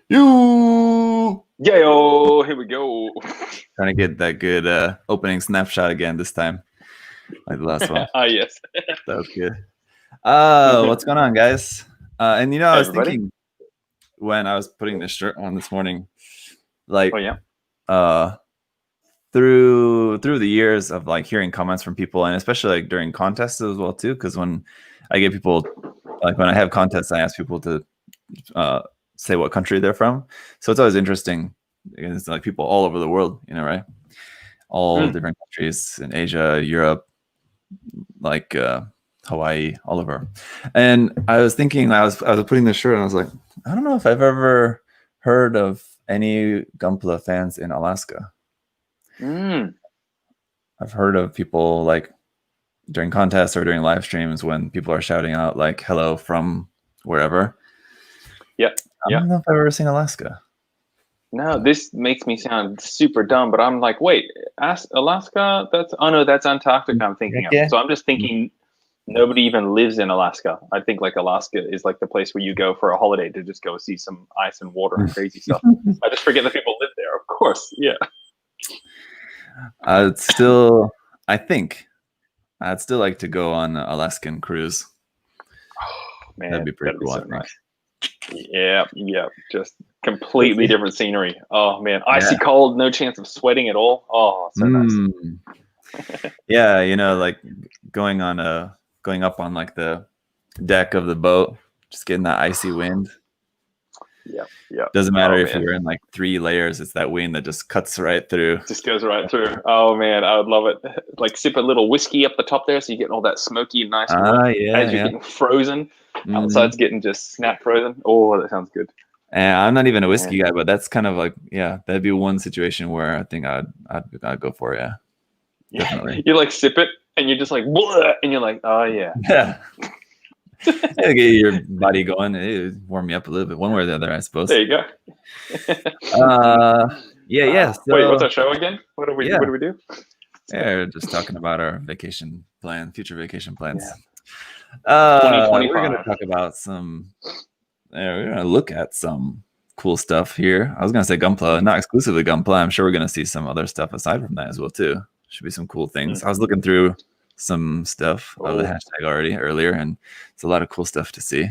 You Yo, here we go. trying to get that good opening snapshot again this time, like the last one. Yes. That was good. What's going on, guys? And I Hey, was everybody. thinking when I was putting this shirt on this morning, like, Oh yeah. Through the years of like hearing comments from people, and especially like during contests as well too, because when I get people, like when I have contests, I ask people to say what country they're from. So it's always interesting. It's like people all over the world, right? All different countries in Asia, Europe, like Hawaii, all over. And I was thinking, I was putting this shirt, and I was like, I don't know if I've ever heard of any Gunpla fans in Alaska. I've heard of people like during contests or during live streams when people are shouting out like "Hello from wherever." Yeah. I don't know if I've ever seen Alaska. No, this makes me sound super dumb, but I'm like, wait, Alaska? That's Antarctica. I'm thinking of. So I'm just thinking nobody even lives in Alaska. I think like Alaska is like the place where you go for a holiday to just go see some ice and water and crazy stuff. I just forget that people live there. Of course, yeah. I think I'd still like to go on an Alaskan cruise. Oh, man, that'd be pretty cool. So nice. Yeah, just completely different scenery. Oh man, icy cold, no chance of sweating at all. Oh, so nice. Yeah, like going up on like the deck of the boat, just getting that icy wind. Yeah. Doesn't matter if you're in like 3 layers, it's that wind that just cuts right through. Just goes right through. Oh man, I would love it. Like sip a little whiskey up the top there, so you get all that smoky, nice as you're getting frozen. Outside's getting just snap frozen. Oh, that sounds good. And I'm not even a whiskey guy, but that's kind of like, that'd be one situation where I think I'd go for it. Yeah, definitely. You like sip it, and you're just like, bleh, and you're like, oh yeah. It'll get your body going. It'll warm you up a little bit, one way or the other, I suppose. There you go. Yeah. So, wait, what's our show again? What do we do? Yeah, we're just talking about our vacation plan, future vacation plans. 2025. We're going to talk about we're going to look at some cool stuff here. I was going to say Gunpla, not exclusively Gunpla. I'm sure we're going to see some other stuff aside from that as well, too. Should be some cool things. I was looking through some stuff of the hashtag earlier, and it's a lot of cool stuff to see.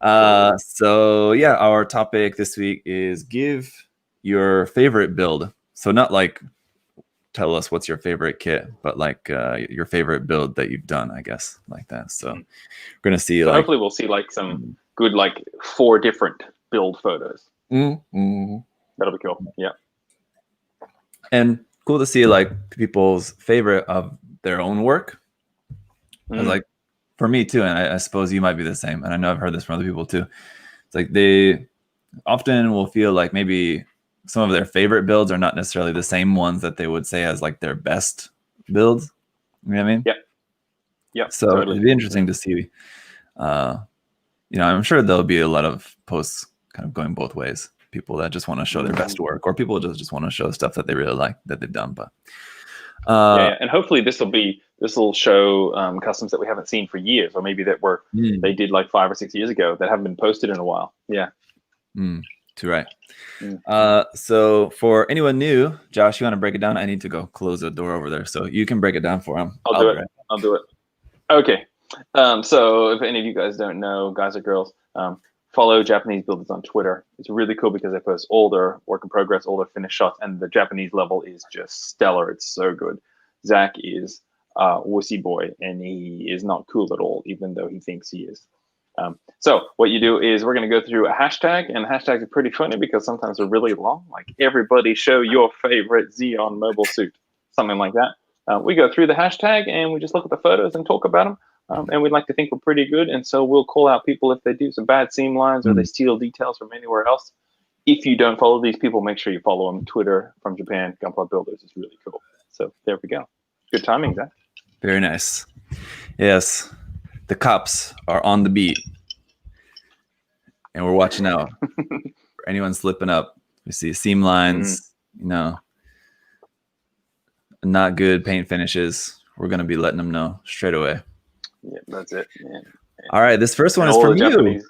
So yeah, our topic this week is give your favorite build. So not like tell us what's your favorite kit, but like your favorite build that you've done, I guess, like that. So we're gonna see. So hopefully we'll see like some good 4 different build photos. That'll be cool. Yeah. And cool to see like people's favorite of their own work. Like for me too, and I suppose you might be the same, and I know I've heard this from other people too. It's like they often will feel like maybe some of their favorite builds are not necessarily the same ones that they would say as like their best builds. You know what I mean? Yeah. So totally. It'd be interesting to see. I'm sure there'll be a lot of posts kind of going both ways. People that just want to show their best work, or people just want to show stuff that they really like that they've done. But and hopefully this will show customs that we haven't seen for years, or maybe that they did like 5 or 6 years ago that haven't been posted in a while. Yeah. Too right. So for anyone new, Josh, you want to break it down? I need to go close the door over there, so you can break it down for him. I'll do it. Okay. So if any of you guys don't know, guys or girls, follow Japanese builders on Twitter. It's really cool because they post all their work in progress, all their finished shots, and the Japanese level is just stellar. It's so good. Zach is a wussy boy, and he is not cool at all, even though he thinks he is. So what you do is we're going to go through a hashtag, and hashtags are pretty funny because sometimes they're really long, like everybody show your favorite Xeon mobile suit, something like that. We go through the hashtag, and we just look at the photos and talk about them. And we'd like to think we're pretty good, and so we'll call out people if they do some bad seam lines or they steal details from anywhere else. If you don't follow these people, make sure you follow them. Twitter from Japan, Gunpla Builders is really cool. So there we go. Good timing, Zach. Very nice. Yes, the cops are on the beat, and we're watching out for anyone slipping up. We see seam lines, not good paint finishes. We're going to be letting them know straight away. Yeah, that's it, man. All right, this first one is from you.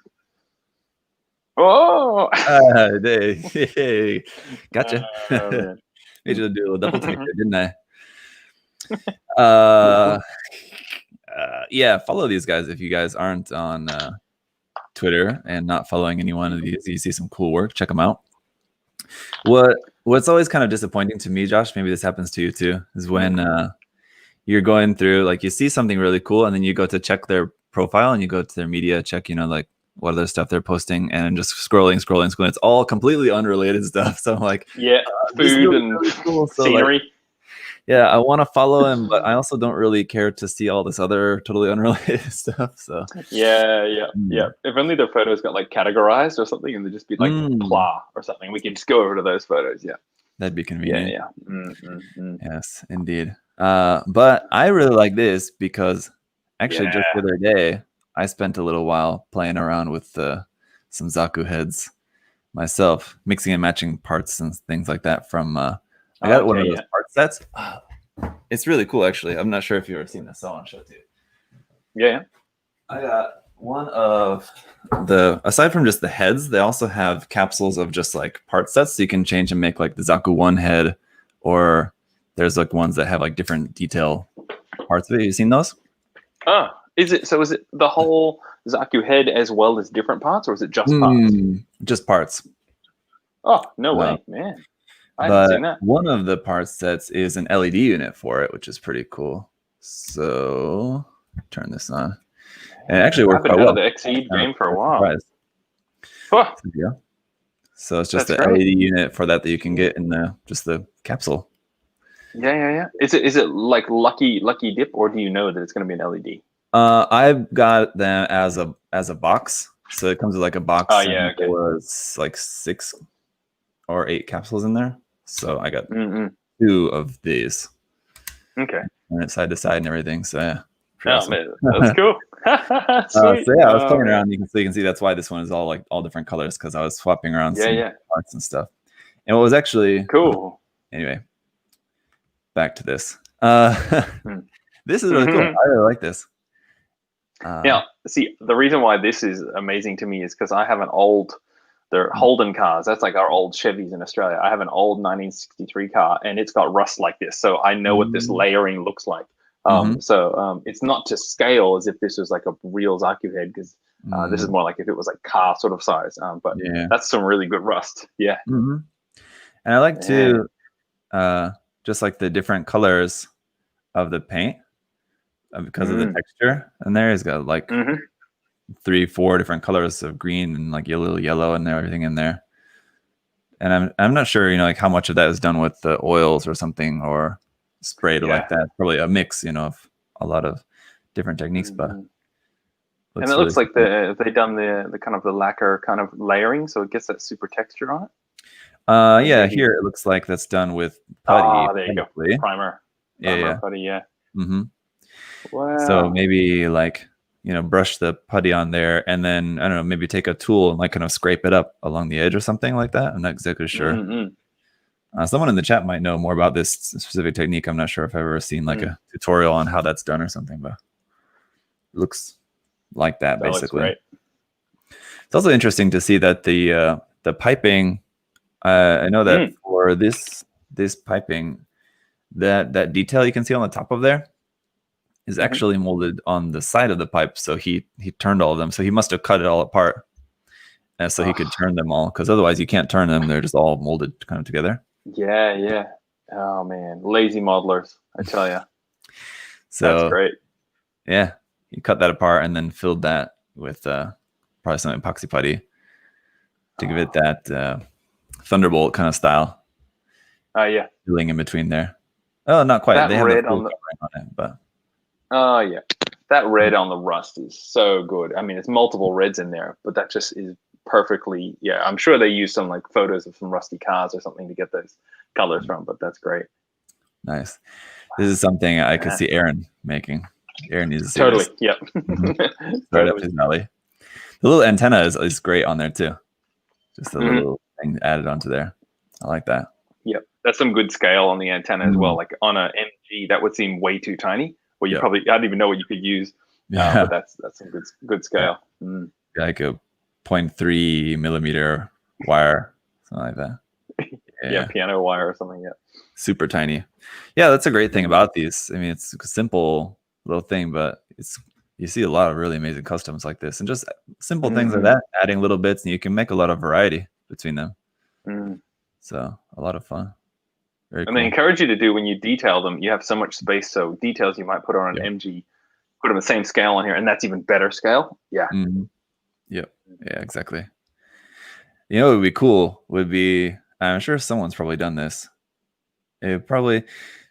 Oh, Hey, gotcha. man. Made you do a little double take there, didn't I? Uh, yeah, follow these guys if you guys aren't on Twitter and not following any one of these. You see some cool work, check them out. What's always kind of disappointing to me, Josh, maybe this happens to you too, is when you're going through, like, you see something really cool and then you go to check their profile and you go to their media, check, like what other stuff they're posting, and just scrolling. It's all completely unrelated stuff. So I'm like, Yeah, food and really cool. So, scenery. like, yeah, I want to follow him, but I also don't really care to see all this other totally unrelated stuff. So yeah. If only the photos got like categorized or something, and they'd just be like Pla or something. We can just go over to those photos. Yeah, that'd be convenient. Yeah. Yes, indeed. But I really like this because actually just the other day I spent a little while playing around with some Zaku heads myself, mixing and matching parts and things like that from I got one of those part sets. It's really cool, actually. I'm not sure if you've ever seen this. I want to show it to you. Yeah. I got one of aside from just the heads, they also have capsules of just like part sets, so you can change and make like the Zaku 1 head, or there's like ones that have like different detail parts of it. You seen those? Oh, is it the whole Zaku head as well as different parts, or is it just parts? Just parts. Oh, no way, man. I haven't But seen that. one of the part sets is an LED unit for it, which is pretty cool. So turn this on. And it actually worked quite well. I've been out of the XE game for a while. Oh. So it's just an LED unit for that you can get in just the capsule. Yeah. Is it like lucky dip, or do you know that it's going to be an LED? I've got them as a box. So it comes with like a box. Oh yeah, okay. There was like 6 or 8 capsules in there. So I got 2 of these. Okay. And it's side to side and everything. So yeah. Awesome. Man, that's cool. So yeah, I was playing around. You can see that's why this one is all different colors, because I was swapping around some parts and stuff. And what was actually cool. Anyway, back to this. This is really cool. I really like this. Now, see, the reason why this is amazing to me is because I have they're Holden cars. That's like our old Chevys in Australia. I have an old 1963 car, and it's got rust like this. So I know what this layering looks like. So it's not to scale as if this was like a real Zaku head, because this is more like if it was like car sort of size. But that's some really good rust. Yeah. And I like to just like the different colors of the paint because of the texture. And there he's got like 3-4 different colors of green and like yellow and everything in there. And I'm not sure, like how much of that is done with the oils or something, or sprayed like that. Probably a mix, of a lot of different techniques. But and it looks like they done the kind of the lacquer kind of layering, so it gets that super texture on it. Yeah, here it looks like that's done with putty. There you go. Primer. Putty, yeah. Wow. So maybe like, brush the putty on there, and then I don't know, maybe take a tool and like kind of scrape it up along the edge or something like that. I'm not exactly sure. Someone in the chat might know more about this specific technique. I'm not sure if I've ever seen like a tutorial on how that's done or something, but it looks like that basically. Looks great. It's also interesting to see that the piping. I know that for this piping, that detail you can see on the top of there is actually molded on the side of the pipe. So he turned all of them. So he must have cut it all apart, and so he could turn them all, because otherwise you can't turn them. They're just all molded kind of together. Yeah. Oh man, lazy modelers, I tell you. So that's great. Yeah, he cut that apart and then filled that with probably some epoxy putty to give it that Thunderbolt kind of style. Yeah. Filling in between there. Oh, not quite. They have red on it, but. Oh yeah, that red on the rust is so good. I mean, it's multiple reds in there, but that just is perfectly. Yeah, I'm sure they use some like photos of some rusty cars or something to get those colors from, but that's great. Nice. This is something I could see Aaron making. Aaron needs to see totally. This. Yep. Right up his alley. The little antenna is great on there too. Just a little thing added onto there. I like that. Yep, that's some good scale on the antenna as well. Like on a MG, that would seem way too tiny. Well, I don't even know what you could use. But that's some good scale. Like a 0.3 millimeter wire, something like that. Yeah, piano wire or something. Yeah, super tiny. Yeah, that's a great thing about these. I mean, it's a simple little thing, but you see a lot of really amazing customs like this, and just simple things like that, adding little bits, and you can make a lot of variety between them. So a lot of fun. Very cool. They encourage you to do when you detail them. You have so much space, so details you might put on an MG, put them the same scale on here, and that's even better scale. Yeah. Yep. Yeah, exactly. You know what would be cool would be, I'm sure someone's probably done this. Probably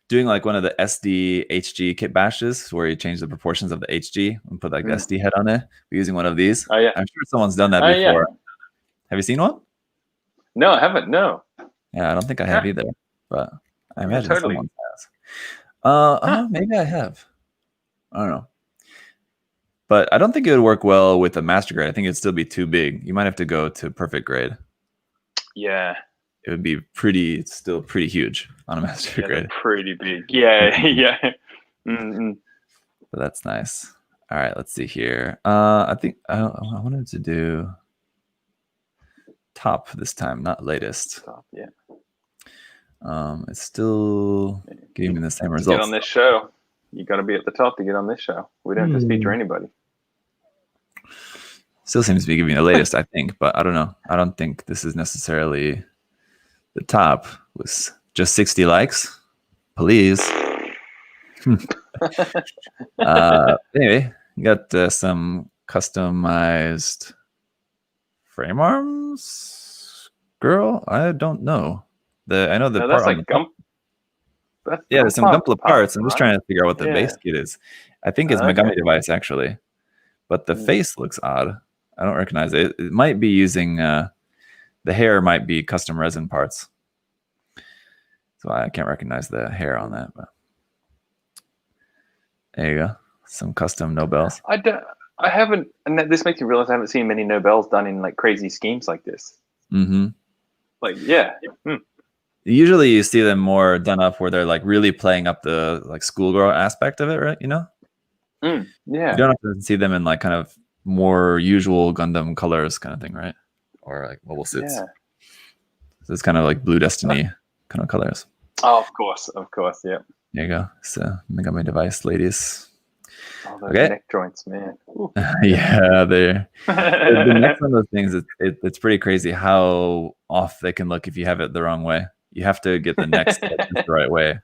doing like one of the SD HG kit bashes where you change the proportions of the HG and put like the SD head on it. We're using one of these. Oh yeah. I'm sure someone's done that before. Yeah. Have you seen one? No, I haven't. No. Yeah, I don't think I have either, but I imagine someone has. Maybe I have. I don't know. But I don't think it would work well with a master grade. I think it'd still be too big. You might have to go to perfect grade. Yeah. It would be still pretty huge on a master grade. Pretty big. Yeah, yeah. But that's nice. All right, let's see here. I think I wanted to do top this time, not latest. Top, yeah. It's still giving me the same results. Get on this show. You got to be at the top to get on this show. We don't have to feature anybody. Still seems to be giving me the latest, I think, but I don't know. I don't think this is necessarily the top. Was just 60 likes, please. Anyway, you got some customized frame arms, girl. I don't know. I know the part on the top. There's some Gunpla parts. I'm just trying to figure out what the base kit is. I think it's Megami device actually, but the face looks odd. I don't recognize it. It might be using the hair might be custom resin parts, so I can't recognize the hair on that. But there you go, some custom Nobels. I haven't, and this makes me realize I haven't seen many Nobels done in like crazy schemes like this. Like Usually you see them more done up where they're like really playing up the like schoolgirl aspect of it, right? You know? Yeah. You don't have to see them in like kind of more usual Gundam colors kind of thing, right? Or like mobile suits. Yeah. So it's kind of like Blue Destiny kind of colors. Oh, of course, yeah. There you go. So Megami device, ladies. Oh, those neck joints, man. Yeah, the next one of those things, it's pretty crazy how off they can look if you have it the wrong way. You have to get the neck the right way.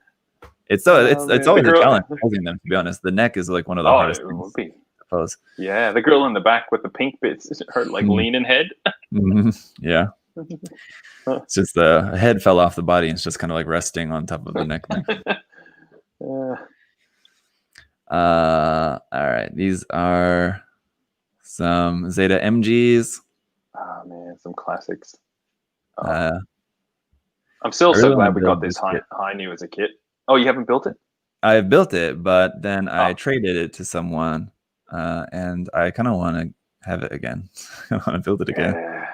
It's always a challenge posing them, to be honest. The neck is like one of the hardest things to pose. Yeah, the girl in the back with the pink bits, is her like leaning head? Yeah. It's just the head fell off the body and it's just kind of like resting on top of the neck. All right, these are some Zeta MGs. Oh man, some classics. I'm still so glad we got this high new as a kit. Oh, you haven't built it? I've built it, but then I traded it to someone, and I kind of want to have it again. I want to build it again.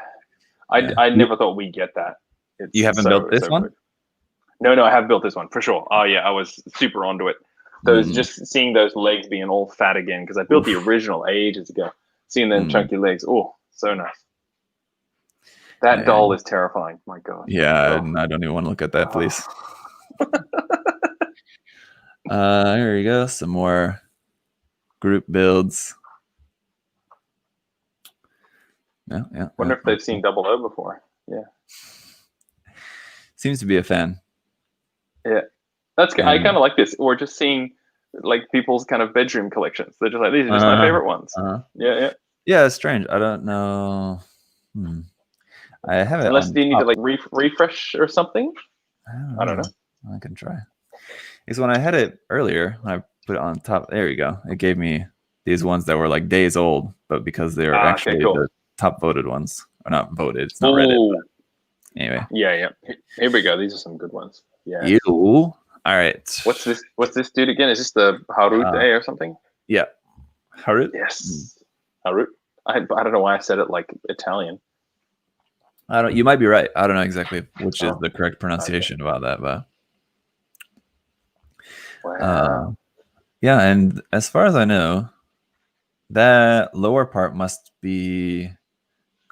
I never thought we'd get that. You haven't built this one? Good. No, I have built this one for sure. Oh yeah, I was super onto it. Just seeing those legs being all fat again, because I built the original ages ago. Seeing them chunky legs, oh, so nice. That doll is terrifying. My God. Yeah, I don't even want to look at that, please. Here we go. Some more group builds. Yeah. Wonder if they've seen 00 before. Yeah. Seems to be a fan. Yeah. That's good. I kind of like this. We're just seeing like people's kind of bedroom collections. They're just like, these are just my favorite ones. Yeah. Yeah, it's strange. I don't know. I haven't. Unless you need to like refresh or something. I don't know. I can try. Because when I had it earlier, when I put it on top, there you go. It gave me these ones that were like days old, but because they were actually the top voted ones. Or not voted. It's not Reddit. Anyway. Yeah. Here we go. These are some good ones. Yeah. Ew. All right. What's this dude again? Is this the Harut or something? Yeah. Harut? Yes. Harut. I don't know why I said it like Italian. You might be right. I don't know exactly which is the correct pronunciation about that, but wow. Yeah, and as far as I know, that lower part must be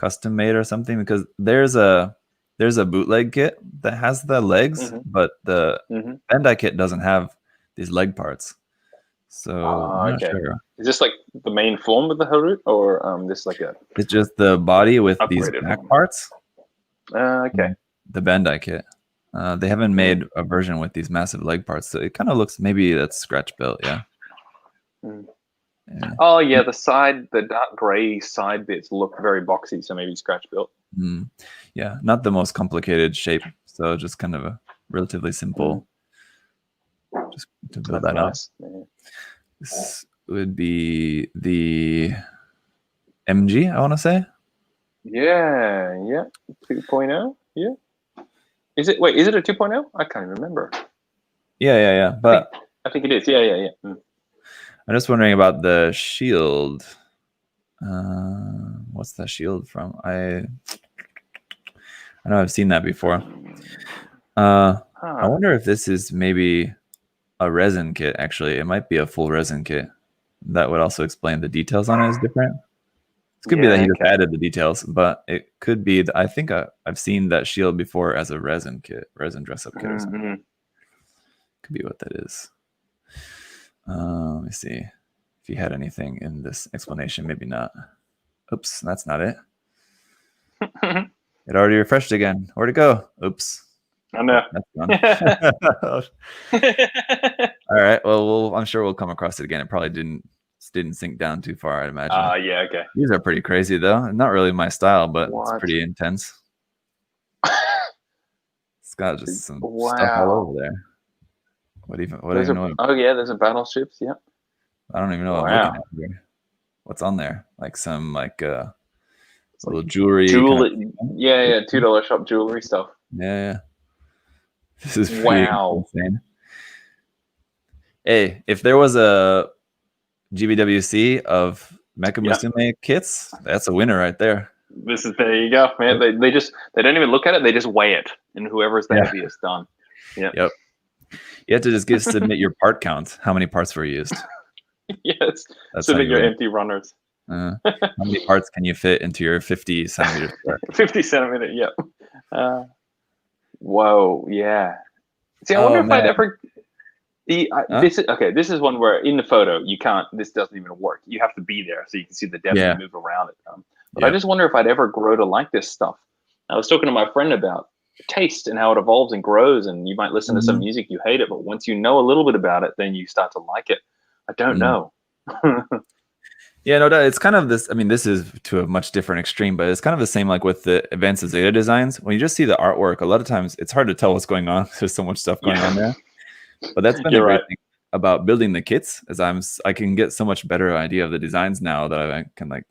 custom made or something, because there's a bootleg kit that has the legs, but the Bandai kit doesn't have these leg parts. So I'm not sure. Is this like the main form with the Harut, or this like a? It's just the body with these back parts. Okay. The Bandai kit. They haven't made a version with these massive leg parts, so it kind of looks, maybe that's scratch built. Yeah. Oh yeah, the dark gray side bits look very boxy, so maybe scratch built. Yeah, not the most complicated shape, so just kind of a relatively simple. Just to build that up. Yeah. This would be the MG, I want to say. Yeah, 2.0. Yeah. Is it a 2.0? I can't even remember. Yeah. But I think it is. Yeah. I'm just wondering about the shield. What's that shield from? I know I've seen that before. I wonder if this is maybe a resin kit. Actually, it might be a full resin kit. That would also explain the details on it is different. It could be that he just added the details, but it could be that I think I've seen that shield before as a resin dress up kit or something. Could be what that is. Let me see if he had anything in this explanation. Maybe not. Oops, that's not it. It already refreshed again. Where'd it go? Oops. I know. That's gone. All right. Well, I'm sure we'll come across it again. It probably didn't sink down too far, I'd imagine. Yeah, okay. These are pretty crazy, though. Not really my style, but it's pretty intense. It's got just some stuff all over there. What even? Oh yeah, there's a battleships. Yeah. I don't even know what I'm looking at here. What's on there? Like some little jewelry. Yeah, $2 shop jewelry stuff. Yeah. This is pretty insane. Hey, if there was a GBWC of Mecha Musume kits, that's a winner right there. There you go, man. They don't even look at it, they just weigh it, and whoever's the heaviest done. Yeah. Yep. You have to just submit your part count, how many parts were used. Yes. Submit your empty runners. How many parts can you fit into your 50 centimeter square? 50 centimeter, yep. Whoa, yeah. See, I wonder if I'd ever this is one where in the photo this doesn't even work. You have to be there so you can see the depth and move around it. But I just wonder if I'd ever grow to like this stuff. I was talking to my friend about taste and how it evolves and grows, and you might listen to some music, you hate it, but once you know a little bit about it, then you start to like it. I don't know. Yeah, no doubt. It's kind of this. I mean, this is to a much different extreme, but it's kind of the same like with the Advanced Zeta designs. When you just see the artwork, a lot of times it's hard to tell what's going on. There's so much stuff going on there. But that's been a great thing about building the kits, is I can get so much better idea of the designs now that I can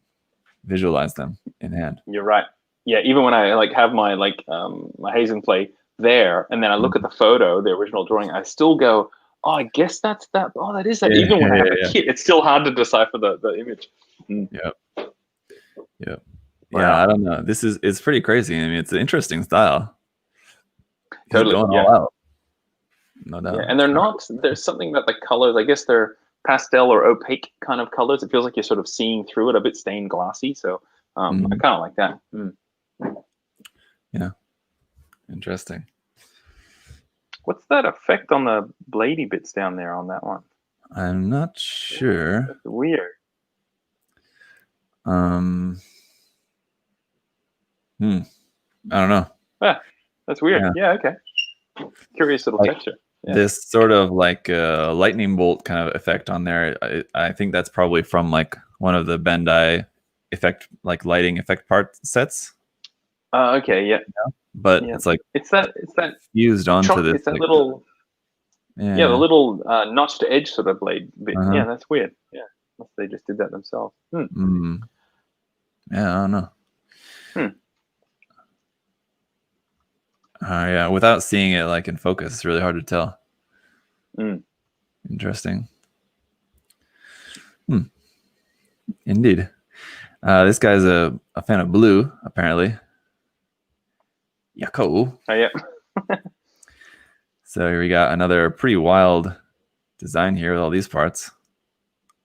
visualize them in hand. You're right. Yeah, even when I have my my Hazen play there, and then I look at the photo, the original drawing, I still go, oh, I guess that's that. Oh, that is that. Yeah, even when I have a kit, it's still hard to decipher the image. Yep. Wow. Yeah, I don't know. It's pretty crazy. I mean, it's an interesting style. Totally. Going all out. No doubt. Yeah, and there's something about the colors. I guess they're pastel or opaque kind of colors. It feels like you're sort of seeing through it, a bit stained glassy. So I kind of like that. Yeah. Interesting. What's that effect on the bladey bits down there on that one? I'm not sure. That's weird. I don't know. That's weird. Yeah, okay. Curious little texture. Yeah. This sort of lightning bolt kind of effect on there. I think that's probably from one of the Bandai effect, lighting effect part sets. Okay, yeah. But it's that fused onto this. It's that little, the little notched edge sort of blade bit. Yeah, that's weird. Yeah, unless they just did that themselves. Yeah, I don't know. Yeah, without seeing it in focus, it's really hard to tell. Interesting. Indeed. This guy's a fan of blue, apparently. Yako. Oh, yeah. So here we got another pretty wild design here with all these parts.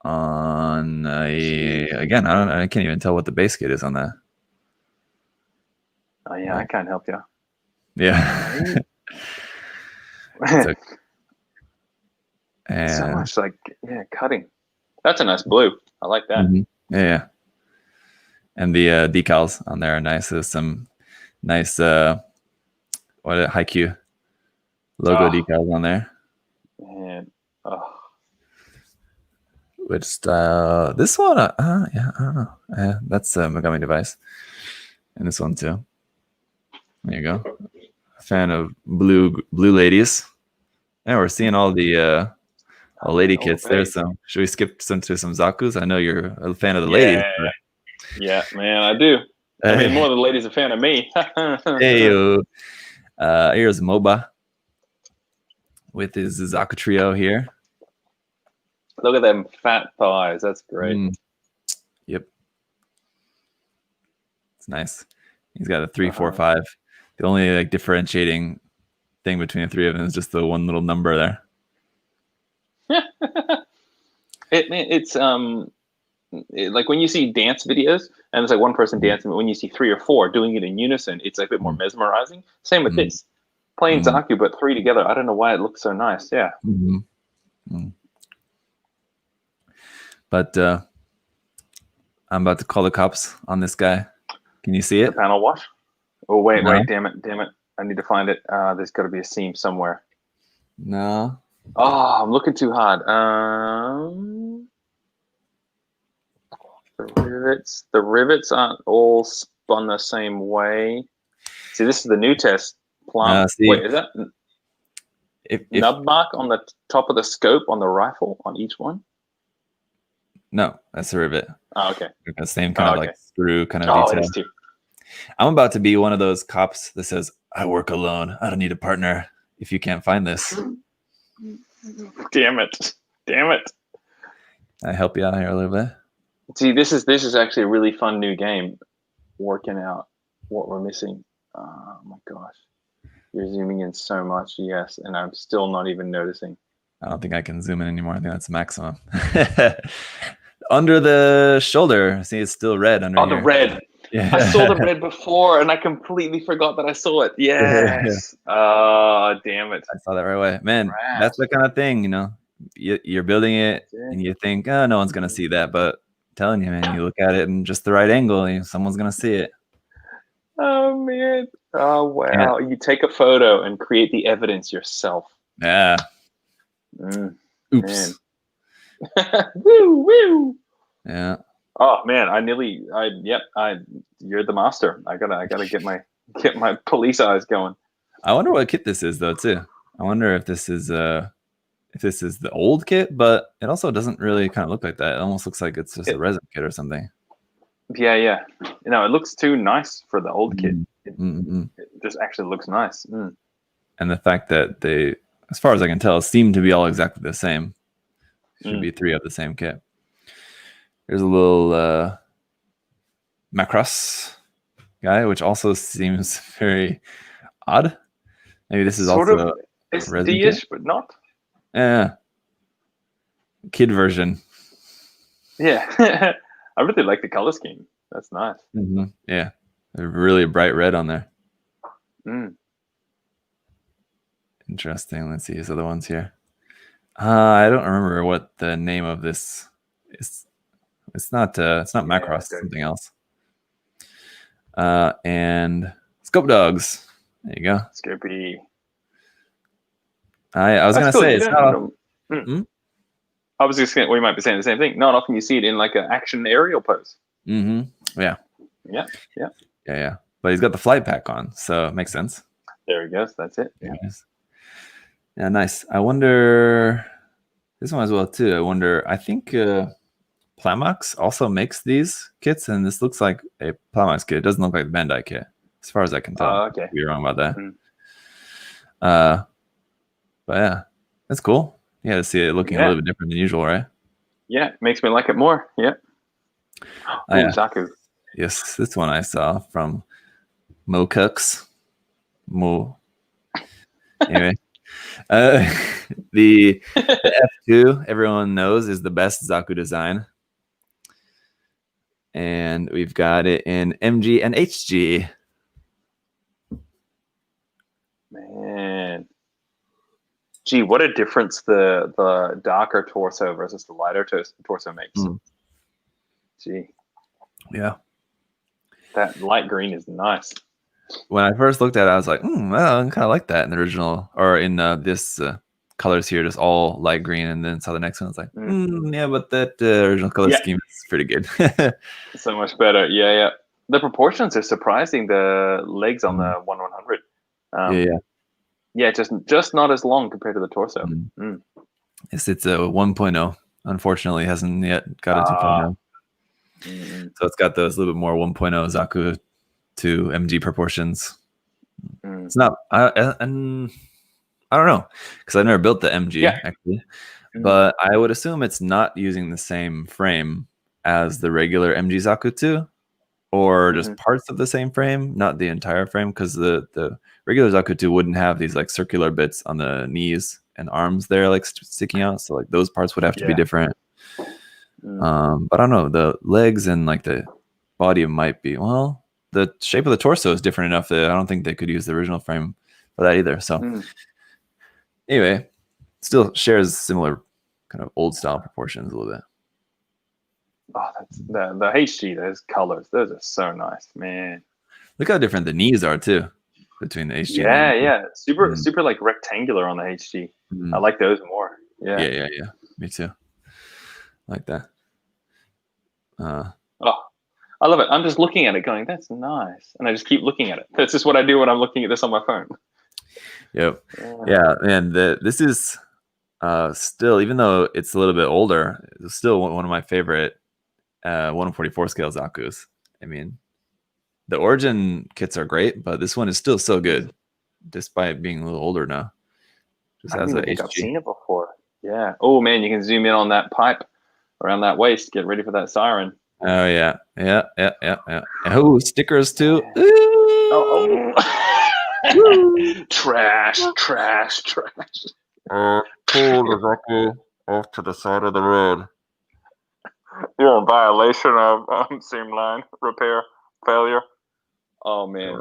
On again, I can't even tell what the base kit is on that. Oh yeah, I can't help you. Yeah. So much like cutting. That's a nice blue. I like that. Yeah. And the decals on there are nice. There's some nice Haikyuu logo decals on there. Man. Which style? This one, yeah, I don't know. That's a Megami device, and this one too. There you go. A fan of blue ladies. Yeah, we're seeing all the lady kits. There's some. Should we skip to some Zakus? I know you're a fan of the ladies. Yeah, man, I do. I mean, more than the ladies are a fan of me. Hey, here's MOBA with his Zaku trio here. Look at them fat thighs. That's great. Yep. It's nice. He's got a 3, 4, 5. The only like differentiating thing between the three of them is just the one little number there. It's like when you see dance videos and it's like one person dancing, but when you see 3 or 4 doing it in unison, it's like a bit more mesmerizing. Same with this. Playing Zaku, but 3 together. I don't know why it looks so nice. Yeah. But I'm about to call the cops on this guy. Can you see it? The panel wash? Oh, wait, damn it. I need to find it. There's got to be a seam somewhere. No. Oh, I'm looking too hard. The rivets aren't all spun the same way. See, this is the new test. Plamo. Wait, is that nub mark on the top of the scope on the rifle on each one? No, that's a rivet. Oh, okay. The same kind of like screw kind of detail. It is too. I'm about to be one of those cops that says, I work alone. I don't need a partner if you can't find this. Damn it. I help you out here a little bit. See, this is actually a really fun new game. Working out what we're missing. Oh my gosh. You're zooming in so much, yes, and I'm still not even noticing. I don't think I can zoom in anymore. I think that's maximum. Under the shoulder. See, it's still red under here. The red. Yeah. I saw the red before, and I completely forgot that I saw it. Yes. Oh, damn it. I saw that right away. Man, that's the kind of thing, you're building it, and you think, oh, no one's going to see that. But I'm telling you, man, you look at it in just the right angle, someone's going to see it. Oh, man. Oh, wow. You take a photo and create the evidence yourself. Yeah. Oops. Woo. Yeah. Oh man, you're the master. I gotta get my police eyes going. I wonder what kit this is though too. I wonder if this is the old kit, but it also doesn't really kind of look like that. It almost looks like it's just a resin kit or something. Yeah. It looks too nice for the old kit. It just actually looks nice. And the fact that they, as far as I can tell, seem to be all exactly the same. Should be 3 of the same kit. There's a little Macross guy, which also seems very odd. Maybe this is sort also of SD-ish, but not. Yeah. Kid version. Yeah. I really like the color scheme. That's nice. Yeah. A really bright red on there. Interesting. Let's see his other ones here. I don't remember what the name of this is. It's not Macross, it's something else. And Scope Dogs. There you go. Scopy. I was going to say, it's not... I was just we might be saying the same thing. Not often you see it in like an action aerial pose. Yeah. Yeah. But he's got the flight pack on, so it makes sense. There he goes. That's it. Yeah, nice. I wonder... This one as well, too. I think Plamox also makes these kits, and this looks like a Plamox kit. It doesn't look like the Bandai kit, as far as I can tell. Okay. You're wrong about that. But yeah, that's cool. Yeah, to see it looking a little bit different than usual, right? Yeah, makes me like it more. Yeah. Zaku. Yes, this one I saw from Mo Cooks. Mo. Anyway. The F2 everyone knows is the best Zaku design, and we've got it in MG and HG. Gee, what a difference the darker torso versus the lighter torso makes. Gee. Yeah. That light green is nice. When I first looked at it, I was like, well, I kind of like that in the original, or in this colors here, just all light green, and then saw the next one. I was like, yeah, but that original color scheme is pretty good. So much better. Yeah. The proportions are surprising. The legs on the 1/100. Yeah, just not as long compared to the torso. Yes, it's a 1.0. Unfortunately, hasn't yet got a 2.0. So it's got those little bit more 1.0 Zaku to MG proportions. It's not. I don't know, because I've never built the MG actually, but I would assume it's not using the same frame as the regular MG Zaku 2, or just parts of the same frame, not the entire frame, because the regular Zaku 2 wouldn't have these like circular bits on the knees and arms there, like sticking out. So like those parts would have to be different. But I don't know, the legs and like the body might be, well, the shape of the torso is different enough that I don't think they could use the original frame for that either. So anyway, still shares similar kind of old style proportions a little bit. Oh, that's the HG, those colors, those are so nice, man. Look how different the knees are too between the HG and the MG. Super like rectangular on the HG. I like those more. Yeah. Me too. I like that. I love it. I'm just looking at it going, that's nice. And I just keep looking at it. That's just what I do when I'm looking at this on my phone. Yep. Yeah. And this is still, even though it's a little bit older, it's still one of my favorite 144 scale Zakus. I mean, the origin kits are great, but this one is still so good, despite being a little older now. Just I don't think I've seen it before. Yeah. Oh, man, you can zoom in on that pipe around that waist. Get ready for that siren. Oh yeah. Oh, stickers too. Trash. Pull the Zaku off to the side of the road. You're in violation of seam line repair failure. Oh man.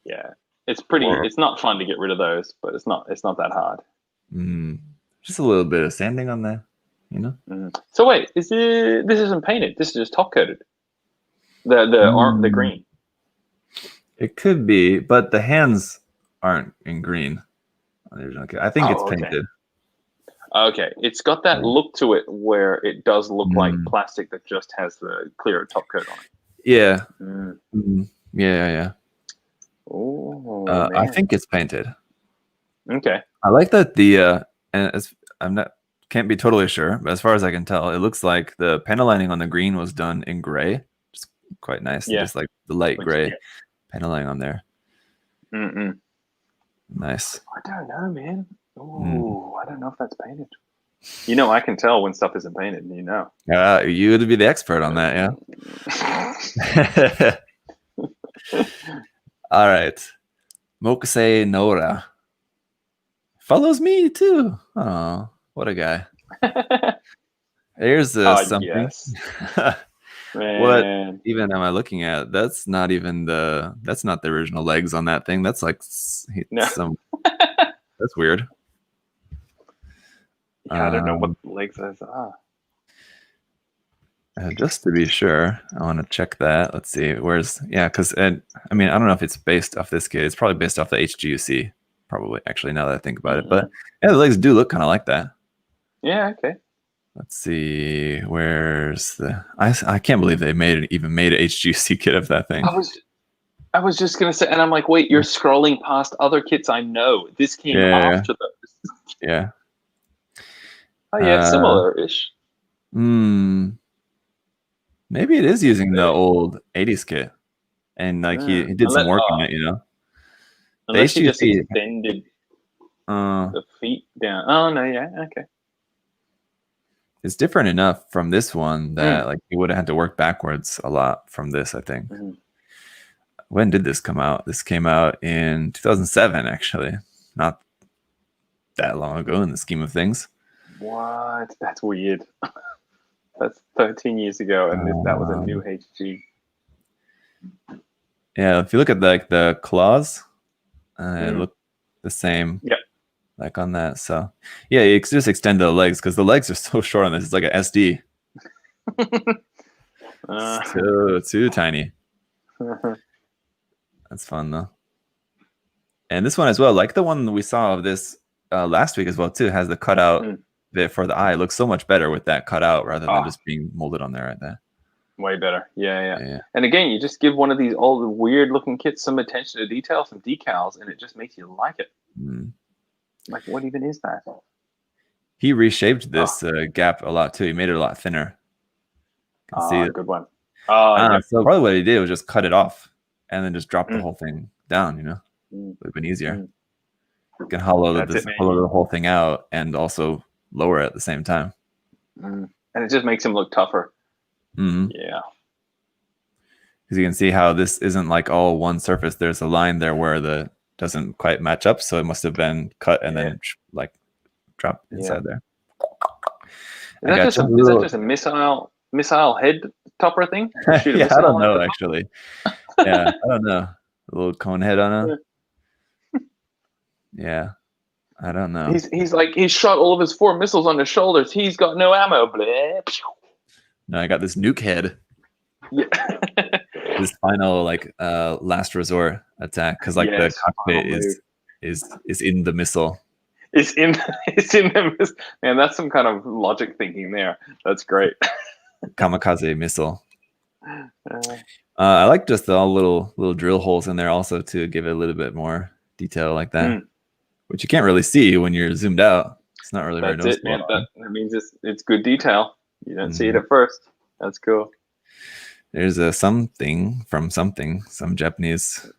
Yeah, it's pretty. It's not fun to get rid of those, but it's not that hard. Just a little bit of sanding on there. You know. So wait, this isn't painted? This is just top coated. The green. It could be, but the hands aren't in green on the original kit. I think it's painted. Okay, it's got that look to it where it does look like plastic that just has the clear top coat on it. Yeah. Yeah. Oh, I think it's painted. Okay. I like that can't be totally sure, but as far as I can tell, it looks like the panel lining on the green was done in gray. Just quite nice. Yeah. Just like the light gray panel lining on there. Nice. I don't know, man. Oh, I don't know if that's painted. You know, I can tell when stuff isn't painted. You know. You would be the expert on that, yeah. All right. Mokusei Nora follows me too. Oh, what a guy. Here's something. Yes. What even am I looking at? That's not the original legs on that thing. That's like some. That's weird. Yeah, I don't know what legs those are. Just to be sure, I want to check that. Let's see. Because I mean, I don't know if it's based off this kit. It's probably based off the HGUC. Probably, actually, now that I think about it. But yeah, the legs do look kind of like that. Yeah. Okay. Let's see. Where's the? I can't believe they even made an HGUC kit of that thing. I was just gonna say, and I'm like, wait, you're scrolling past other kits I know. This came after those. Yeah. Oh yeah, similar-ish. Maybe it is using the old 80s kit, and like he did some work on it, you know. Unless he just extended the feet down. Oh no, yeah, okay. It's different enough from this one that like he would have had to work backwards a lot from this, I think. When did this come out? This came out in 2007, actually. Not that long ago in the scheme of things. What? That's weird. That's 13 years ago, and that was a new HG. Yeah, if you look at the claws, it look the same. Yeah. like on that. So yeah, you just extend the legs because the legs are so short on this. It's like an SD. So too tiny. That's fun though. And this one as well, like the one we saw of this last week as well too, has the cutout bit for the eye. It looks so much better with that cutout rather than just being molded on there right there. Way better. Yeah. And again, you just give one of these old weird looking kits some attention to detail, some decals, and it just makes you like it. Like, what even is that? He reshaped this gap a lot too. He made it a lot thinner. See it. Good one. So probably what he did was just cut it off and then just drop the whole thing down, you know? It would have been easier. You can hollow the whole thing out and also lower it at the same time. And it just makes him look tougher. Yeah. Because you can see how this isn't like all one surface. There's a line there where the doesn't quite match up, so it must have been cut and then like drop inside there. Is that just a missile head topper thing? Yeah, I don't know actually. Yeah, I don't know. A little cone head on it. Yeah, I don't know. He's shot all of his 4 missiles on his shoulders. He's got no ammo. No, I got this nuke head. Yeah. This final last resort attack because the cockpit is in the missile. It's in the missile. Man, that's some kind of logic thinking there. That's great. Kamikaze missile. I like just all little drill holes in there also to give it a little bit more detail like that, which you can't really see when you're zoomed out. It's not really very noticeable. That's it, man. That means it's good detail. You don't see it at first. That's cool. There's some Japanese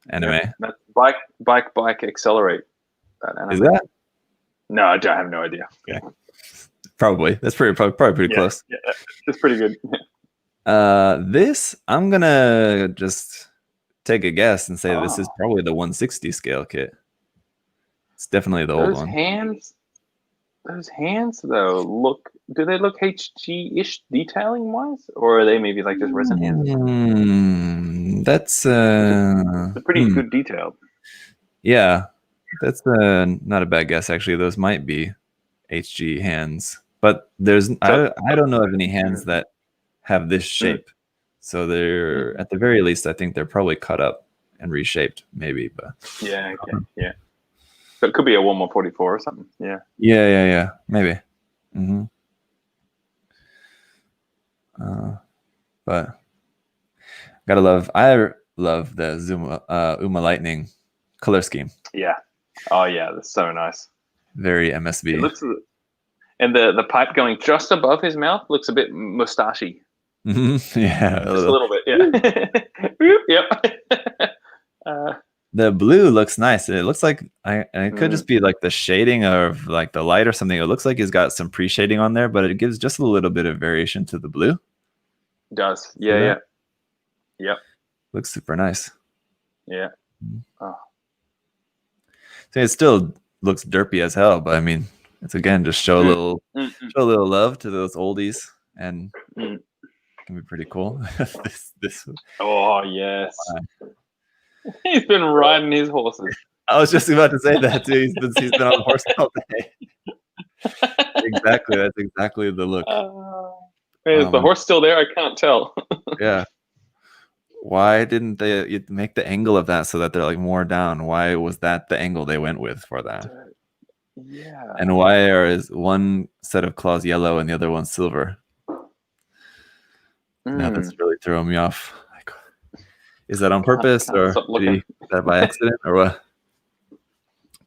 anime. Yeah, that's bike accelerate. That anime. Is that? No, I have no idea. Okay. Probably. That's probably pretty close. Yeah, it's pretty good. This I'm gonna just take a guess and say this is probably the 160 scale kit. It's definitely the old one. Those hands though do they look HG-ish detailing wise, or are they maybe like just resin hands? That's it's pretty good detail. Yeah, that's not a bad guess actually. Those might be HG hands, but I don't know of any hands that have this shape. So they're at the very least, I think they're probably cut up and reshaped, maybe. But yeah, okay, so it could be a 1144 or something. Yeah, maybe. But I love the Uma Lightning color scheme. Yeah. Oh yeah, that's so nice. Very MSV. It looks, and the pipe going just above his mouth looks a bit mustachy. Yeah, just a little bit. Yeah. Yep. The blue looks nice. It looks like it could just be like the shading of like the light or something. It looks like he's got some pre-shading on there, but it gives just a little bit of variation to the blue. It does. Yeah. Yep. Looks super nice. Yeah. Oh. So it still looks derpy as hell, but I mean, it's again just show a little love to those oldies, and it can be pretty cool. this. Oh yes. He's been riding his horses. I was just about to say that too. He's been on a horse all day. Exactly. That's exactly the look. Is the horse still there? I can't tell. Yeah. Why didn't they make the angle of that so that they're like more down? Why was that the angle they went with for that? Yeah. And why is one set of claws yellow and the other one silver? Now that's really throwing me off. Is that on purpose or is that by accident or what?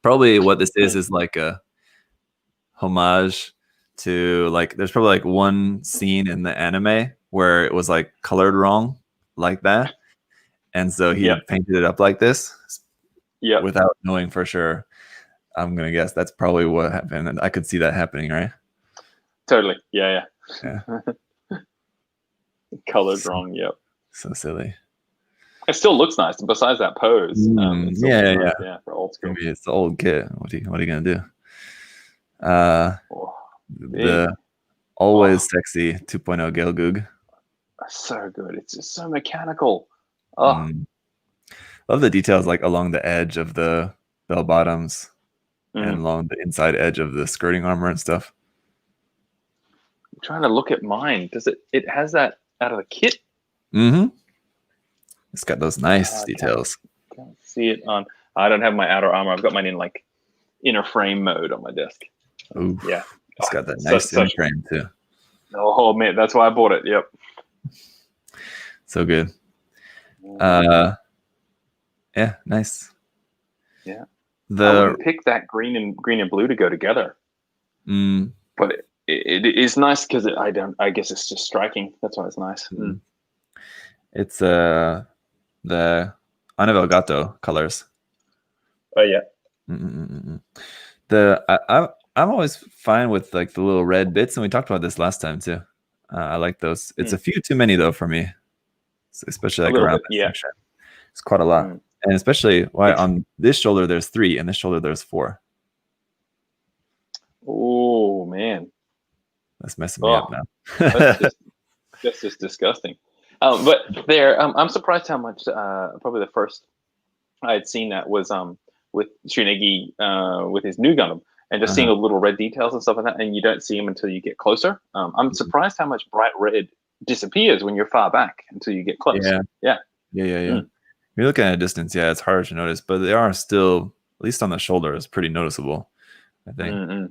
Probably what this is like a homage to like, there's probably like one scene in the anime where it was like colored wrong like that. And so he painted it up like this without knowing for sure. I'm going to guess that's probably what happened. And I could see that happening, right? Totally. Yeah. Colored wrong. Yep. So silly. It still looks nice. Besides that pose, yeah. For old school, maybe it's the old kit. What are you gonna do? The always sexy 2.0 Gelgoog. So good. It's just so mechanical. Love the details like along the edge of the bell bottoms. and along the inside edge of the skirting armor and stuff. I'm trying to look at mine. Does it has that out of the kit? Mm-hmm. It's got those nice details. Can't see it on. I don't have my outer armor. I've got mine in like inner frame mode on my desk. Ooh, yeah, it's got that nice inner frame too. Oh man, that's why I bought it. Yep. So good. Yeah, nice. Yeah. I would pick that green and blue to go together. But it is nice because I guess it's just striking. That's why it's nice. It's the Gato colors. Oh yeah. I'm always fine with like the little red bits, and we talked about this last time too. I like those. It's a few too many though for me, especially like around this section. It's quite a lot, and especially why on this shoulder there's 3, and this shoulder there's 4. Oh man, that's messing me up now. That's just disgusting. But there, I'm surprised how much. Probably the first I had seen that was with Shunegi with his new Gundam, and just seeing all the little red details and stuff like that, and you don't see them until you get closer. I'm surprised how much bright red disappears when you're far back until you get close. Yeah. If you're looking at a distance, it's harder to notice, but they are still, at least on the shoulder, is pretty noticeable. I think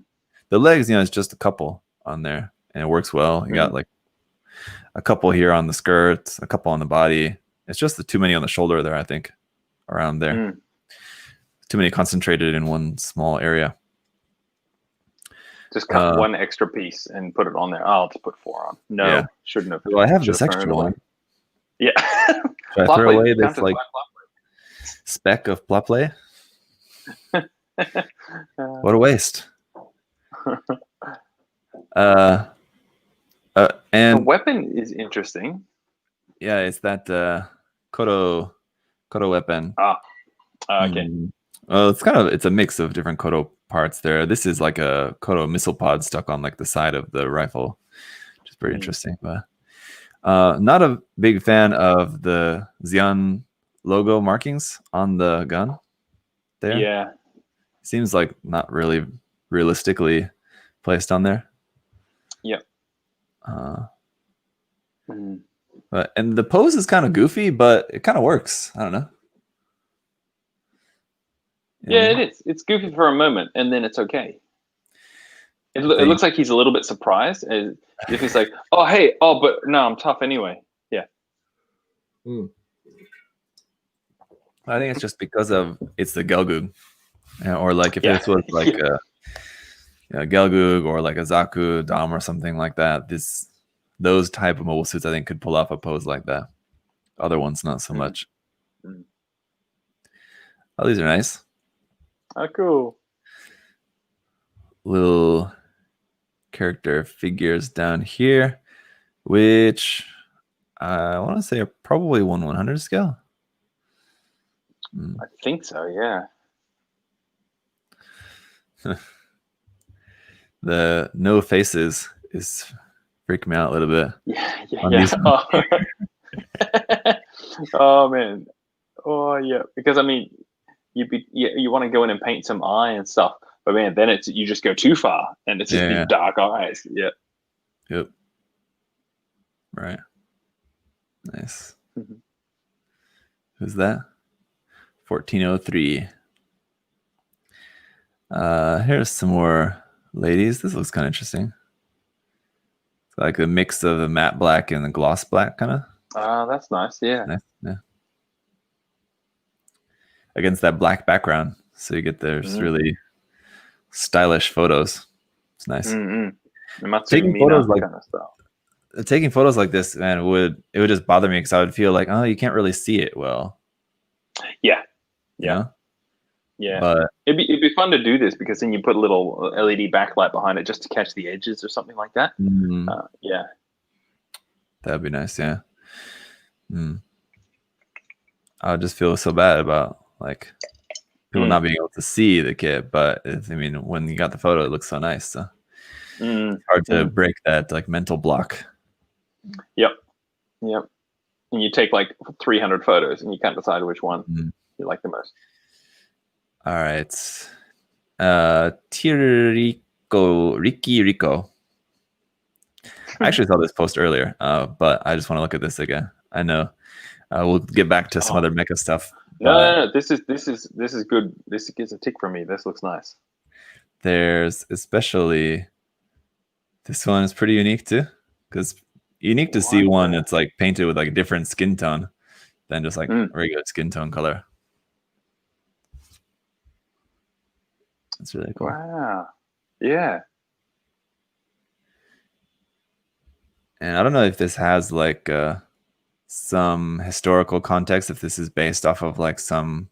the legs, it's just a couple on there, and it works well. You got like a couple here on the skirts, a couple on the body. It's just the too many on the shoulder there, I think, around there. Too many concentrated in one small area. Just cut one extra piece and put it on there. I'll just put 4 on. No, shouldn't have. Well, I have this extra one. Yeah. Should I throw away this like speck of plaplay? What a waste. And the weapon is interesting. Yeah, it's that Kodo weapon. Okay. Well, it's a mix of different Kodo parts there. This is like a Kodo missile pod stuck on like the side of the rifle, which is pretty interesting. But not a big fan of the Xi'an logo markings on the gun there. Yeah. Seems like not really realistically placed on there. Yep. But and the pose is kind of goofy, but it kind of works. I don't know. It is. It's goofy for a moment, and then it's okay. It looks like he's a little bit surprised, as if he's like, "Oh, hey, but no, I'm tough anyway." Yeah. I think it's just because it's the Gelgoog, or like if this was like a Gelgoog or like a Zaku Dom or something like that. Those type of mobile suits, I think, could pull off a pose like that. Other ones, not so much. Oh, these are nice. Oh, cool. Little character figures down here, which I want to say are probably 1/100 scale. I think so, yeah. The no faces is freaking me out a little bit. Yeah. Oh man. Oh yeah. Because I mean, you want to go in and paint some eye and stuff, but man, then you just go too far, and it's just these dark eyes. Yeah. Yep. Right. Nice. Who's that? 1403. Here's some more ladies. This looks kind of interesting. It's like a mix of the matte black and the gloss black, kind of. That's nice. Yeah. Nice. Yeah. Against that black background, so you get those really stylish photos. It's nice. Taking photos like kind of stuff. Taking photos like this, man, it would just bother me because I would feel like, oh, you can't really see it well. Yeah. You know? Yeah. But it'd be fun to do this because then you put a little LED backlight behind it just to catch the edges or something like that. Yeah. That'd be nice. Yeah. I would just feel so bad about like people not being able to see the kit, but when you got the photo, it looks so nice. So it's hard to break that like mental block. Yep. And you take like 300 photos and you can't decide which one you like the most. All right. Ricky Rico. I actually saw this post earlier, but I just want to look at this again. I know we'll get back to some other mecha stuff. No. This is good. This gets a tick from me. This looks nice. There's especially this one is pretty unique too, because unique to see one that's like painted with like a different skin tone than just like regular skin tone color. That's really cool. Wow. Yeah. And I don't know if this has like some historical context, if this is based off of like some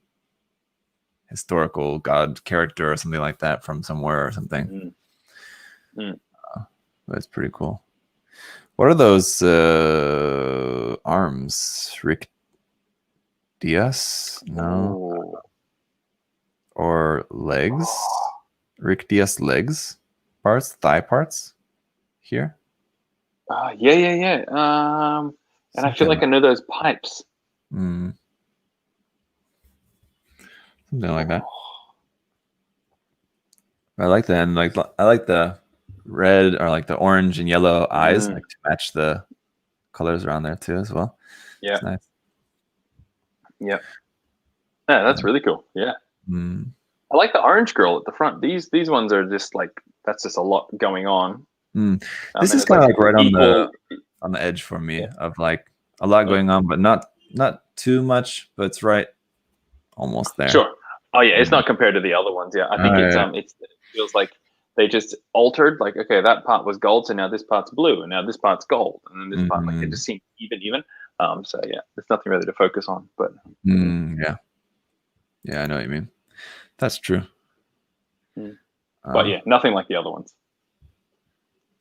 historical god character or something like that from somewhere or something. That's pretty cool. What are those arms? Rick Diaz? No. Or legs? Rick Diaz legs parts? Thigh parts? Here? Yeah. And I feel like I know those pipes. Something like that. I like that, and like I like the red or like the orange and yellow eyes, like to match the colors around there too as well. Yeah, it's nice. Yeah, that's really cool. Yeah, I like the orange girl at the front. These ones are just like that's just a lot going on. This is kind of like right on the edge for me of like a lot going on, but not too much, but it's right almost there. Sure. Oh yeah, it's not compared to the other ones. Yeah, I think it feels like they just altered. Like, okay, that part was gold, so now this part's blue, and now this part's gold, and then this part like it just seemed even. So yeah, there's nothing really to focus on. But yeah, I know what you mean. That's true. But yeah, nothing like the other ones.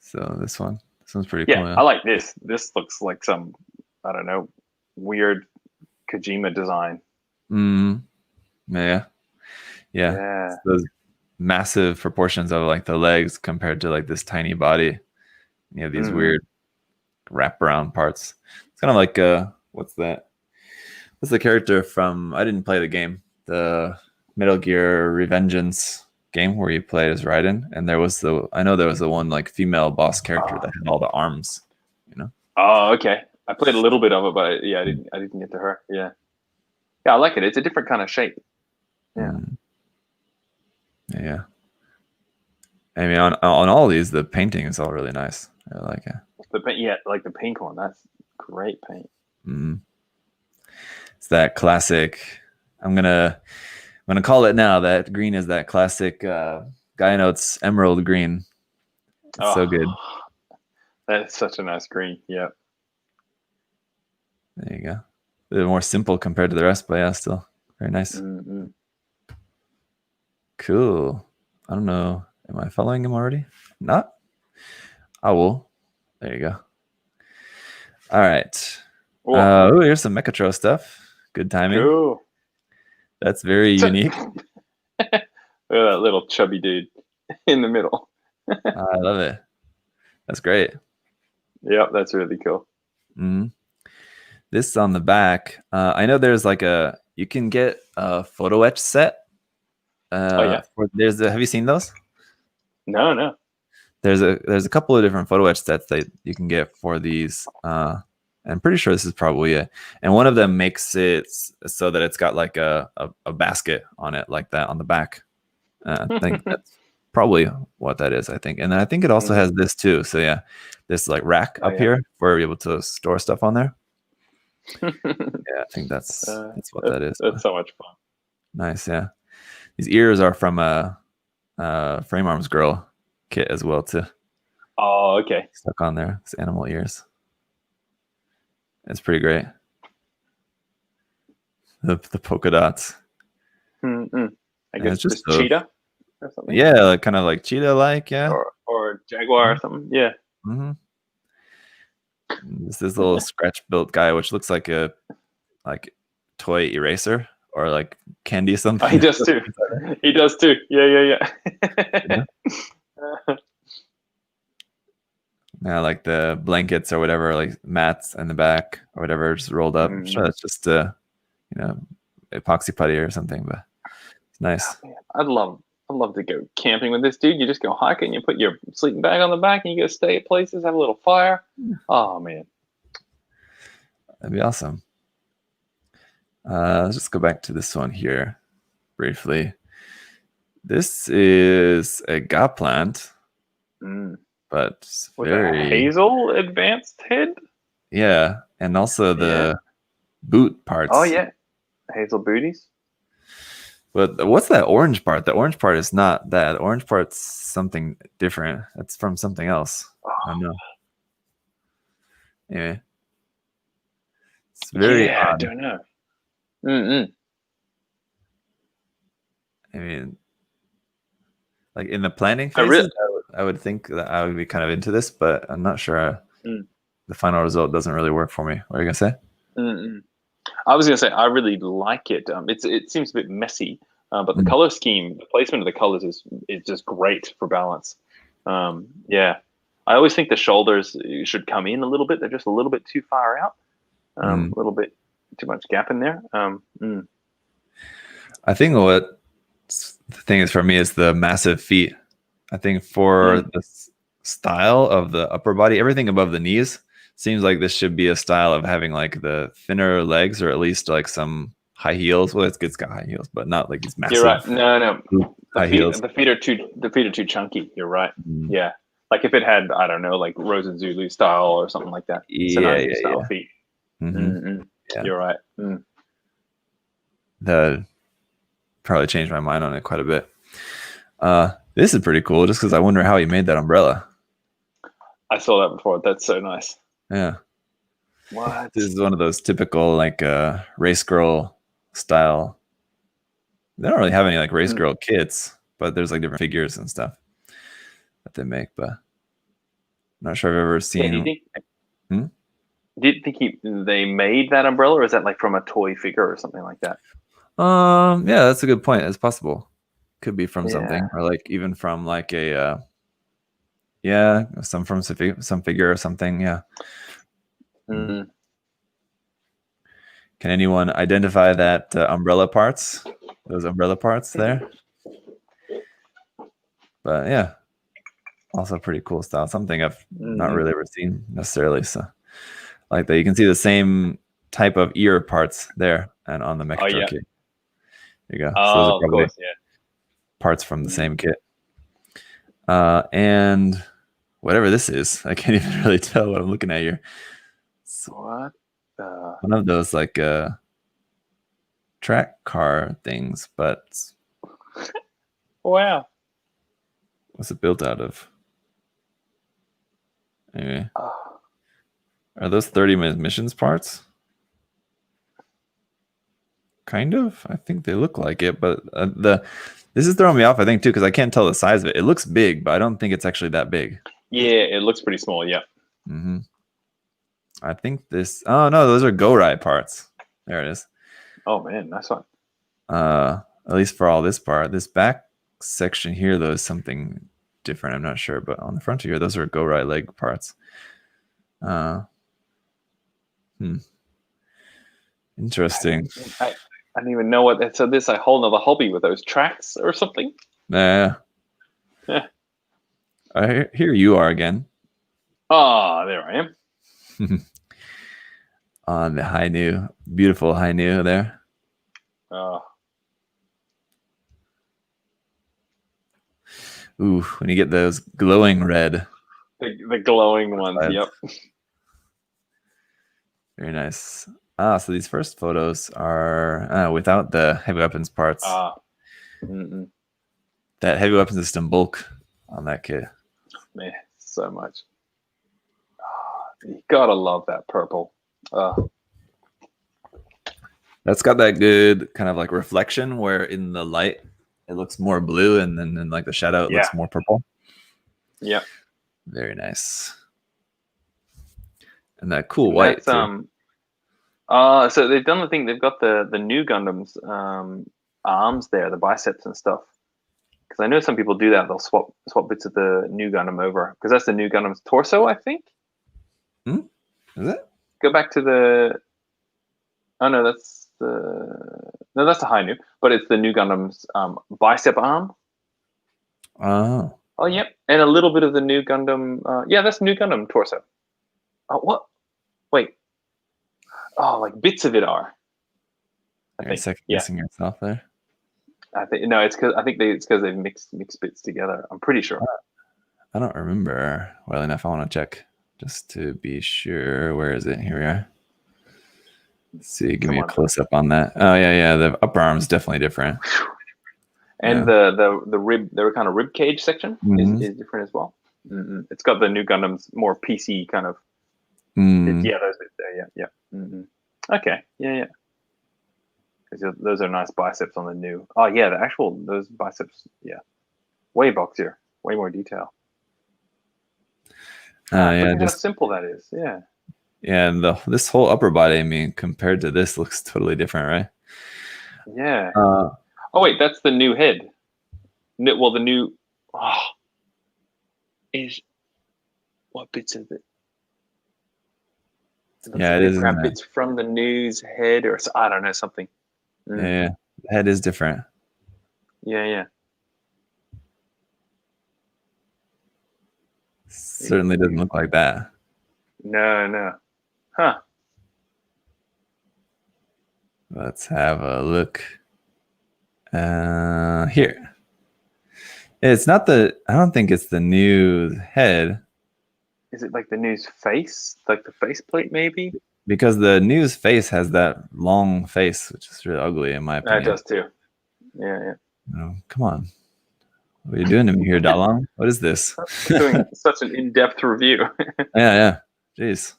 So this one's pretty cool. Yeah, I like this. This looks like some, I don't know, weird Kojima design. Yeah. It's those massive proportions of like the legs compared to like this tiny body. You have these weird wraparound parts. It's kind of like what's that? What's the character from? I didn't play the game. The Metal Gear Revengeance game where you play as Raiden, and there was the one like female boss character that had all the arms. You know. Oh, okay. I played a little bit of it, but yeah, I didn't get to her. Yeah, I like it. It's a different kind of shape. Yeah. Yeah. I mean, on all these, the painting is all really nice. I like it. Like the pink one. That's great paint. It's that classic. I'm gonna call it now. That green is that classic Guy Notes emerald green. It's so good. That's such a nice green. Yeah. There you go. A bit more simple compared to the rest, but yeah, still very nice. Cool. I don't know. Am I following him already? Not? I will. There you go. All right. Here's some Mechatro stuff. Good timing. Cool. That's very unique. Look at that little chubby dude in the middle. I love it. That's great. Yep, that's really cool. This on the back. I know there's like you can get a photo etch set. Have you seen those? No. There's a couple of different photo etch sets that you can get for these. I'm pretty sure this is probably it. And one of them makes it so that it's got like a basket on it like that on the back. I think that's probably what that is, I think. And then I think it also has this too. So yeah, this like rack up here where you're able to store stuff on there. Yeah, I think that's what that is. That's so much fun. Nice, yeah. These ears are from a Frame Arms Girl kit as well too. Oh, okay. Stuck on there. It's animal ears. It's pretty great. The polka dots. I guess just cheetah or something. Yeah, like, kind of like cheetah-like, yeah. Or jaguar or something. Yeah. This little scratch-built guy, which looks like a toy eraser or like candy or something. Oh, he does too. He does too. Yeah. Yeah, like the blankets or whatever, like mats in the back or whatever, just rolled up. I'm sure that's just epoxy putty or something, but it's nice. I love love to go camping with this dude. You just go hiking, you put your sleeping bag on the back, and you go stay at places, have a little fire. Oh man, That'd be awesome. Let's just go back to this one here briefly. This is a GA plant, but with very a hazel advanced head. Yeah, and also the boot parts. Oh yeah, hazel booties. But what's that orange part? The orange part is not that. The orange part's something different. That's from something else. I don't know. Anyway. It's very odd. I don't know. I mean, like in the planning phases, I would think that I would be kind of into this, but I'm not sure the final result doesn't really work for me. What are you going to say? I was going to say, I really like it. It seems a bit messy, but the color scheme, the placement of the colors is just great for balance. Yeah. I always think the shoulders should come in a little bit. They're just a little bit too far out. A little bit too much gap in there. I think what the thing is for me is the massive feet. I think for the style of the upper body, everything above the knees seems like this should be a style of having like the thinner legs, or at least like some high heels. Well, it's got high heels, but not like these massive. You're right. No. High heels. The feet are too chunky. You're right. Yeah. Like if it had, I don't know, like Rose and Zulu style or something like that. Style feet. You're right. That probably changed my mind on it quite a bit. This is pretty cool, just because I wonder how he made that umbrella. I saw that before. That's so nice. Yeah. What? This is one of those typical like race girl style. They don't really have any like race girl kits, but there's like different figures and stuff that they make. But I'm not sure I've ever seen. Do you think they made that umbrella, or is that like from a toy figure or something like that? Yeah, that's a good point. It's possible. Could be from something, or like even from like a some figure or something. Yeah. Can anyone identify that umbrella parts? Those umbrella parts there. But yeah, also pretty cool style. Something I've not really ever seen necessarily. So like that, you can see the same type of ear parts there and on the Mecha kit. There you go. So those are probably parts from the same kit. And whatever this is, I can't even really tell what I'm looking at here. What? One of those like track car things, but wow. What's it built out of? Anyway, are those 30 missions parts? Kind of. I think they look like it, but this is throwing me off. I think too, because I can't tell the size of it. It looks big, but I don't think it's actually that big. Yeah, it looks pretty small. Yeah. I think this. Oh no, those are Go Ride parts. There it is. Oh man, nice one. At least for all this part, this back section here though is something different. I'm not sure, but on the front here, those are Go Ride leg parts. Interesting. I don't even know what. So this a whole nother hobby with those tracks or something. Yeah. Here you are again. Ah, there I am. On the high new, beautiful high new there. Ooh, when you get those glowing red. The glowing ones, yep. Very nice. So these first photos are without the heavy weapons parts. That heavy weapon system bulk on that kit. Man, so much. You gotta love that purple. That's got that good kind of like reflection where in the light it looks more blue, and then in like the shadow it looks more purple. Yeah. Very nice. And that cool white. So they've done the thing. They've got the new Gundam's arms there, the biceps and stuff. Because I know some people do that. They'll swap bits of the new Gundam over, because that's the new Gundam's torso, I think. Is it? Go back to the. Oh no, that's the High New, but it's the new Gundam's bicep arm. Oh, Oh, yep. And a little bit of the new Gundam. Yeah, that's new Gundam torso. Oh, what? Wait. Oh, like bits of it are. I you're think. second Yeah. guessing yourself there. I think no. It's because it's because they've mixed bits together. I'm pretty sure. I don't remember well enough. I want to check just to be sure. Where is it? Here we are. Let's see, give me a close up on that. Oh yeah. The upper arm is definitely different. And the rib, the kind of rib cage section is different as well. It's got the new Gundam's more PC kind of. Yeah, those bits there. Yeah. Okay. Yeah. Because those are nice biceps on the new. Oh yeah, those biceps. Yeah, way boxier, way more detail. Yeah, look how simple that is. Yeah. Yeah, and this whole upper body, I mean, compared to this, looks totally different, right? Yeah. Oh wait, that's the new head. Well, the new is what bits of it? Yeah, it is. Grab bits from the news head, or I don't know, something. Yeah, the head is different. Yeah. Certainly doesn't look like that. No. Huh. Let's have a look. Here. It's not the. I don't think it's the new head. Is it like the news face, like the faceplate, maybe? Because the news face has that long face, which is really ugly in my opinion. It does too. Yeah. Oh, come on. What are you doing to me here, Dalong? What is this? Doing such an in-depth review. Yeah. Jeez.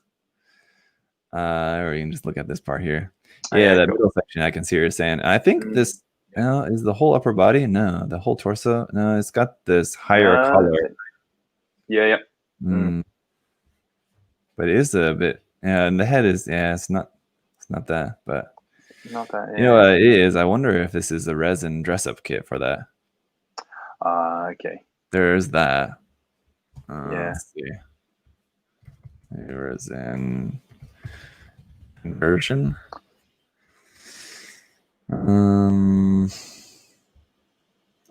Or you can just look at this part here. Yeah, that middle section, I can see what you're saying. I think this is the whole upper body. No, the whole torso. No, it's got this higher collar. Yeah. But it is a bit. Yeah, and the head is. Yeah, it's not that. But not that. Yeah. You know what it is? I wonder if this is a resin dress-up kit for that. Okay. There's that. Yeah. Let's see. Resin conversion. I'm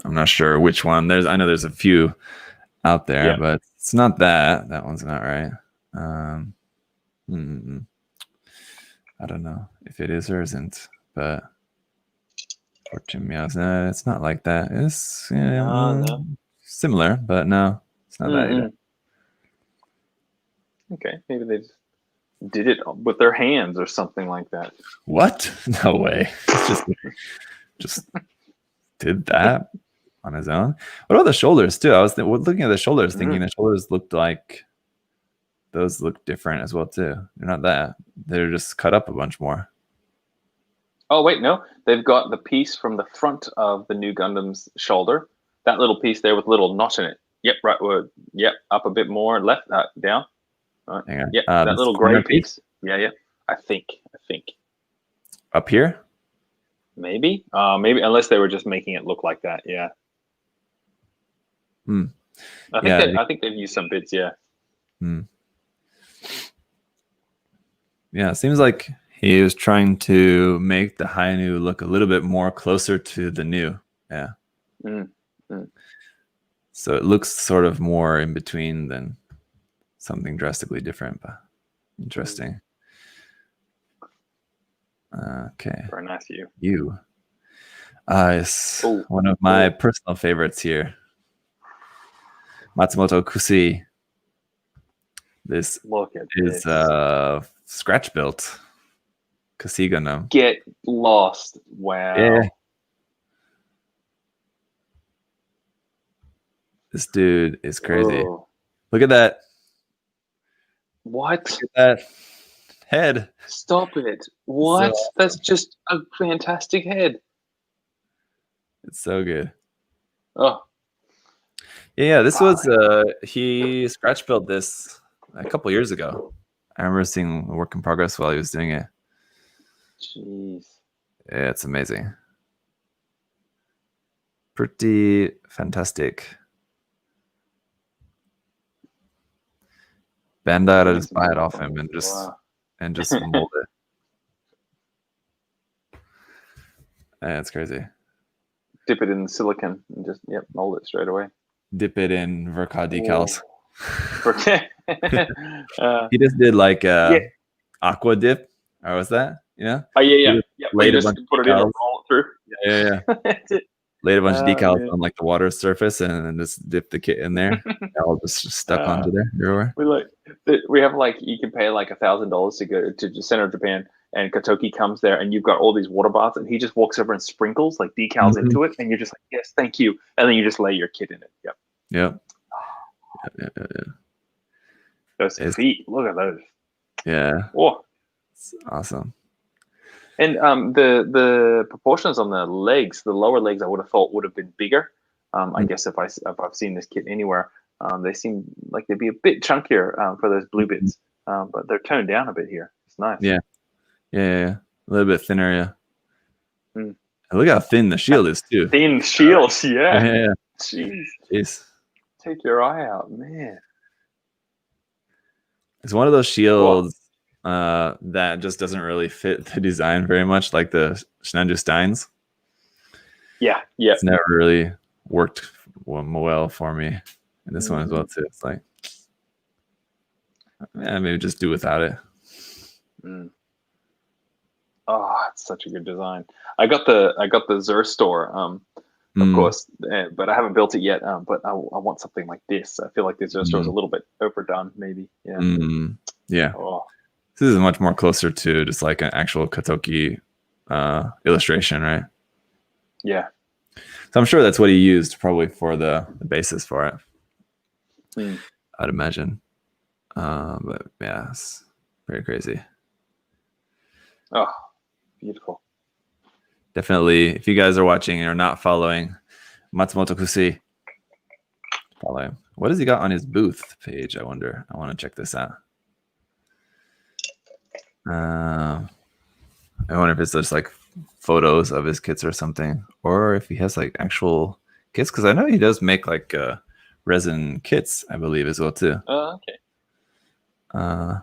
not sure which one. I know there's a few out there, but it's not that. That one's not right. I don't know if it is or isn't, but no, it's not like that. It's similar, but no, it's not that either. Okay, maybe they did it with their hands or something like that. What? No way. Just did that on his own. What about the shoulders too? I was looking at the shoulders, thinking the shoulders looked like those look different as well too. They're not that. They're just cut up a bunch more. Oh wait, no. They've got the piece from the front of the new Gundam's shoulder. That little piece there with a little notch in it. Yep, right. Yep, up a bit more, left, down. Right. Yep, that little gray piece. Yeah. I think. Up here? Maybe unless they were just making it look like that. Yeah. I think they've used some bits. Yeah. Yeah, it seems like he was trying to make the Hainu look a little bit more closer to the new. Yeah. So it looks sort of more in between than something drastically different, but interesting. Okay. Very nice of you. You. It's one of my personal favorites here. Matsumoto Kusui. This is scratch built Kusui Gundam. Get lost. Wow. Yeah. This dude is crazy. Whoa. Look at that. What? Look at that head. Stop it. What? That's just a fantastic head. It's so good. Oh. Yeah, this was he scratch built this a couple years ago. I remember seeing a work in progress while he was doing it. Jeez. Yeah, it's amazing. Pretty fantastic. Bandai to just buy it off him and just mold it. Yeah, it's crazy. Dip it in silicon and just mold it straight away. dip it in Verka decals. Okay. He just did like Yeah. aqua dip, or was that? Yeah. Oh He yeah. just Yeah. laid You a just bunch of put it in and decals. roll it through. Yeah. That's it. Laid a bunch of decals Man. on like the water surface, and then just dip the kit in there. All just stuck onto there everywhere. We have like you can pay like $1,000 to go to the center of Japan, and Kotoki comes there, and you've got all these water baths, and he just walks over and sprinkles like decals Mhm. into it, and you're just like, yes, thank you, and then you just lay your kit in it. Yep. Yep. Those feet, look at those. Yeah. Oh. It's awesome. And the proportions on the legs, the lower legs, I would have thought would have been bigger. I guess if I've seen this kit anywhere, they seem like they'd be a bit chunkier for those blue bits, but they're toned down a bit here. It's nice. Yeah. A little bit thinner. Yeah. Mm. And look how thin the shield is too. Thin shields, yeah. Yeah. Jeez. Take your eye out, man. It's one of those shields that just doesn't really fit the design very much, like the Shinanju Steins. Yeah. It's never really worked well for me. And this one as well too. It's like, maybe just do without it. Oh, it's such a good design. I got the Zur Store, of course, but I haven't built it yet. But I want something like this. I feel like the Zur Store is a little bit overdone, maybe. Yeah. Yeah. Oh. This is much more closer to just like an actual Kotoki illustration, right? Yeah. So I'm sure that's what he used probably for the basis for it. I'd imagine. But yeah, it's very crazy. Oh, beautiful. Definitely, if you guys are watching and are not following Matsumoto Kusei, follow him. What has he got on his booth page? I wonder. I want to check this out. I wonder if it's just like photos of his kits or something, or if he has like actual kits, because I know he does make like resin kits, I believe, as well too. Oh, okay.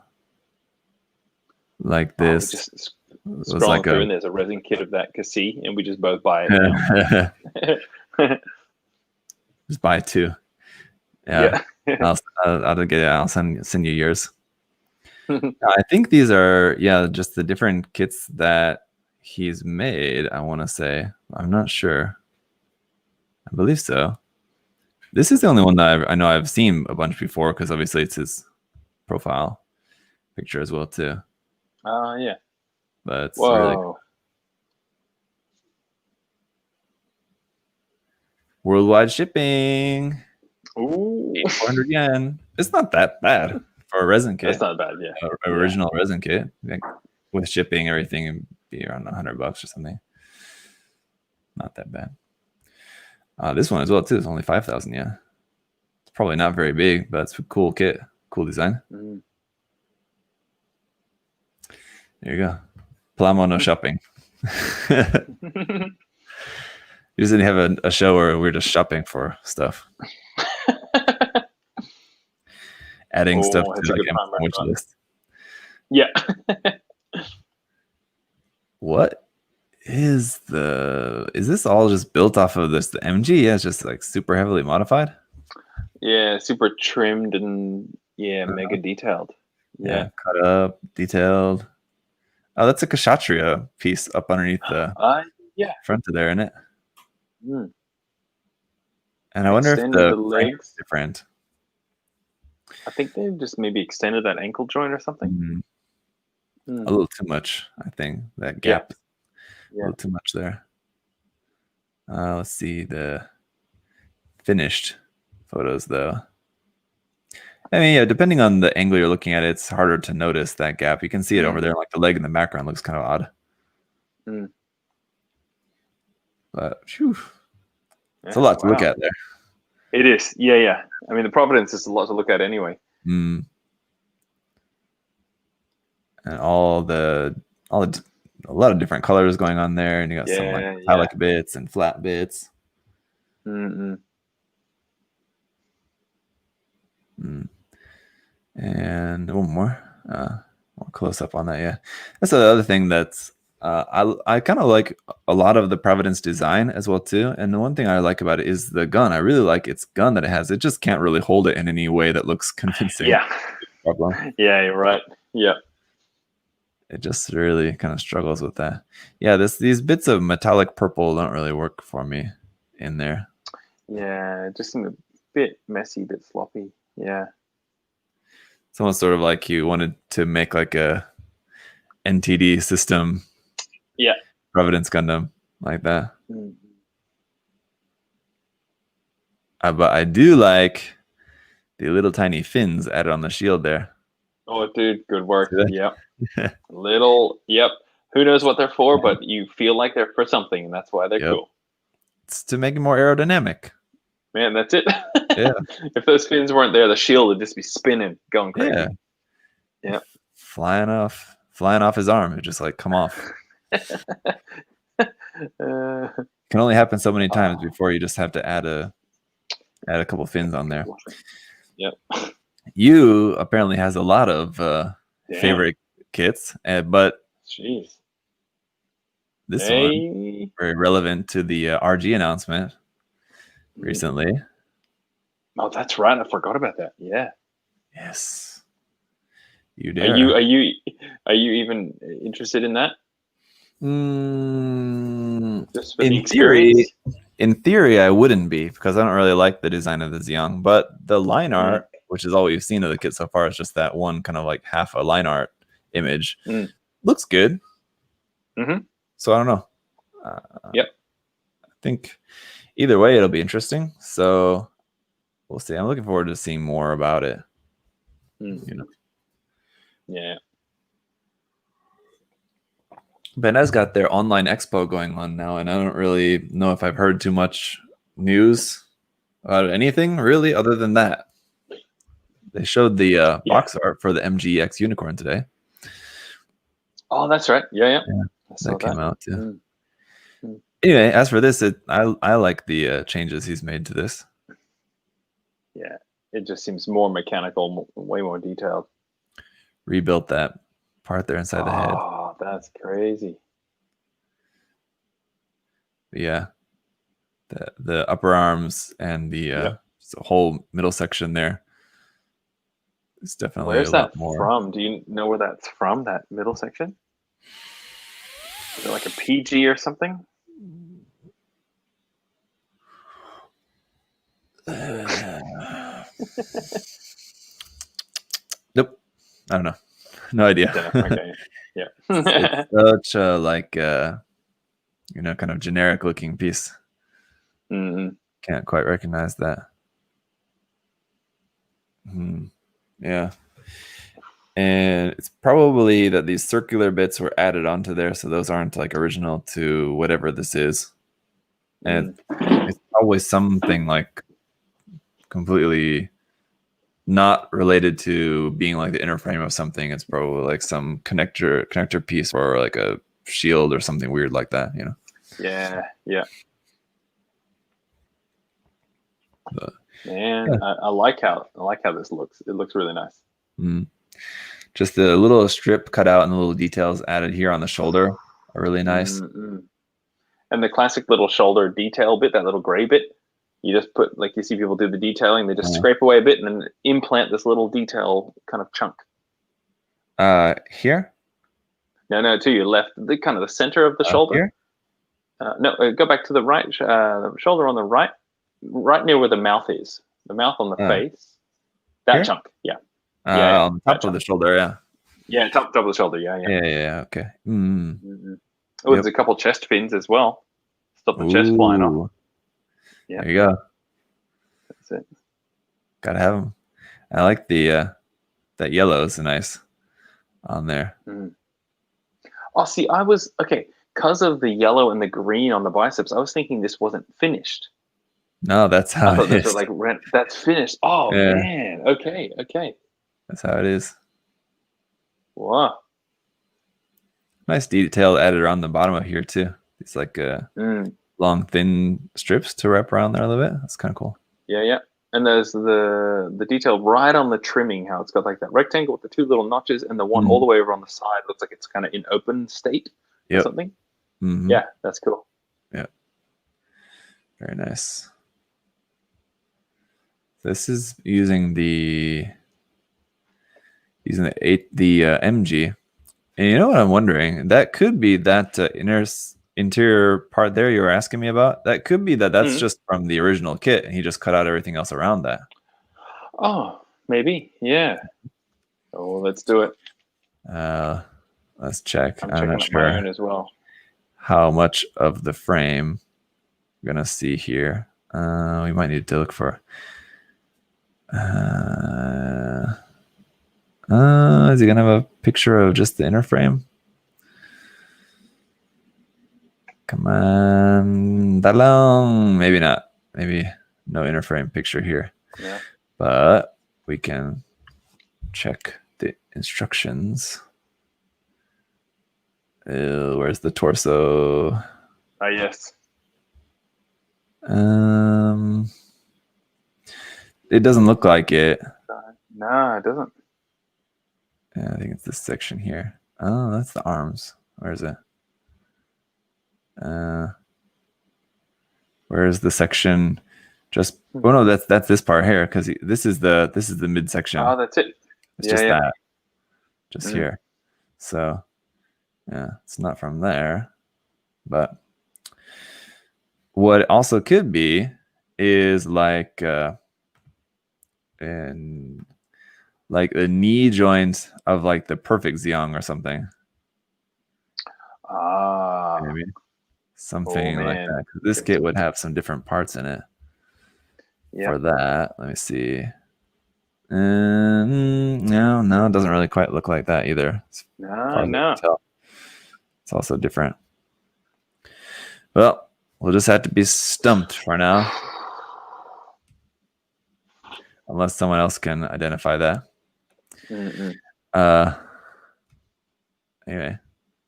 Like this. Just scrolling like through, and there's a resin kit of that Kusei, and we just both buy it now. Just buy two. Yeah. I'll get it. I'll send you yours. I think these are just the different kits that he's made. I want to say, I'm not sure. I believe so. This is the only one that I know I've seen a bunch before, because obviously it's his profile picture as well too. Yeah. But it's really cool. Worldwide shipping. Ooh. 400 yen. It's not that bad for a resin kit. That's not bad, yeah. Original resin kit. Like, with shipping, everything, it'd be around $100 or something. Not that bad. This one as well too is only 5,000 yen. It's probably not very big, but it's a cool kit. Cool design. There you go. Plamo no shopping. You just didn't have a show where we're just shopping for stuff. Adding stuff to like a wish list. Yeah. What is this all just built off of this? The MG? Yeah, it's just like super heavily modified. Yeah, super trimmed and mega detailed. Yeah, cut up, detailed. Oh, that's a Kshatriya piece up underneath the front of there, isn't it? And I wonder if the legs different. I think they've just maybe extended that ankle joint or something. A little too much, I think. That gap, a little too much there. Let's see the finished photos, though. I mean, depending on the angle you're looking at, it's harder to notice that gap. You can see it over there, like the leg in the background looks kind of odd. But it's a lot to look at there. It is, yeah. I mean, the Providence is a lot to look at anyway. And a lot of different colors going on there, and you got some like metallic bits and flat bits. And one more close up on that. Yeah, that's the other thing that's I kind of like a lot of the Providence design as well too. And the one thing I like about it is the gun. I really like its gun that it has. It just can't really hold it in any way that looks convincing. Yeah. Problem. Yeah, you're right. Yeah. It just really kind of struggles with that. Yeah, these bits of metallic purple don't really work for me in there. Yeah, it just seemed a bit messy, a bit sloppy. Yeah. It's almost sort of like you wanted to make like a NTD system. Yeah. Providence Gundam like that. Mm. But I do like the little tiny fins added on the shield there. Oh, dude, good work. See that? Yep. Little, yep. Who knows what they're for, but you feel like they're for something, and that's why they're cool. It's to make it more aerodynamic. Man, that's it. Yeah. If those fins weren't there, the shield would just be spinning, going crazy. Yeah. Yeah. Flying off his arm. It just like come off. Can only happen so many times before you just have to add a couple fins on there. Yep. You apparently has a lot of favorite kits, but jeez, this one very relevant to the RG announcement recently. Oh, that's right. I forgot about that. Yeah. Yes. You dare. Are you even interested in that? Just for the experience? In theory, I wouldn't be because I don't really like the design of the Xiong. But the line art, which is all we've seen of the kit so far, is just that one kind of like half a line art image. Looks good. So I don't know. Yep. I think either way, it'll be interesting. So we'll see. I'm looking forward to seeing more about it. You know. Yeah. Benez got their online expo going on now, and I don't really know if I've heard too much news about anything really other than that. They showed the box art for the MGX Unicorn today. Oh, that's right. Yeah. That came out too. Anyway, as for this, I like the changes he's made to this. Yeah, it just seems more mechanical, way more detailed. Rebuilt that part there inside the head. Oh, that's crazy. Yeah, the upper arms and the whole middle section there. It's definitely Where's a lot that more. from? Do you know where that's from? That middle section? Is it like a PG or something? Nope. I don't know. No idea. Okay. Yeah. It's such a kind of generic looking piece. Can't quite recognize that. Yeah. And it's probably that these circular bits were added onto there, so those aren't like original to whatever this is. And it's always something like completely not related to being like the inner frame of something. It's probably like some connector piece or like a shield or something weird like that, you know. Yeah. But, man, I like how this looks. It looks really nice. Just the little strip cut out and the little details added here on the shoulder are really nice. And the classic little shoulder detail bit, that little gray bit, you just put, like you see people do the detailing, they just scrape away a bit and then implant this little detail kind of chunk. Here? No, to your left, the kind of the center of the shoulder. No, go back to the right, shoulder on the right near where the mouth is. The mouth on the face. That chunk, yeah. On the top of the shoulder, yeah. Yeah, top of the shoulder, yeah. Yeah, okay. Oh, there's a couple chest fins as well. Stop the chest flying off. Yeah. There you go. That's it. Gotta have them. I like the that yellow is nice on there. Oh, see, I was because of the yellow and the green on the biceps. I was thinking this wasn't finished. No, that's how I thought it this was like that's finished. Oh man, okay. That's how it is. Wow. Nice detail added around the bottom of here too. It's like long, thin strips to wrap around there a little bit. That's kind of cool. Yeah. And there's the detail right on the trimming, how it's got like that rectangle with the two little notches, and the one all the way over on the side looks like it's kind of in open state. or something. Mm-hmm. Yeah, that's cool. Yeah, very nice. This is using the MG, and you know what I'm wondering? That could be that interior part there you were asking me about. That could be that's just from the original kit, and he just cut out everything else around that. Oh, maybe. Yeah. Oh, let's do it. Let's check. I'm not checking sure my own as well. how much of the frame I'm gonna see here. We might need to look for. Is he gonna have a picture of just the inner frame? Come on, Dalong. Maybe not. Maybe no inner frame picture here. Yeah. But we can check the instructions. Where's the torso? Yes. It doesn't look like it. No, it doesn't. Yeah, I think it's this section here. Oh, that's the arms. Where is it? Where's the section? Just oh no, that's this part here because this is the midsection. Oh, that's it. It's just that, just here. So yeah, it's not from there. But what it also could be is like in like the knee joint of like the perfect Xiong or something. Maybe something like that. This kit would have some different parts in it. For that, let me see. No, it doesn't really quite look like that either. No. It's also different. Well, we'll just have to be stumped for now. Unless someone else can identify that. Anyway,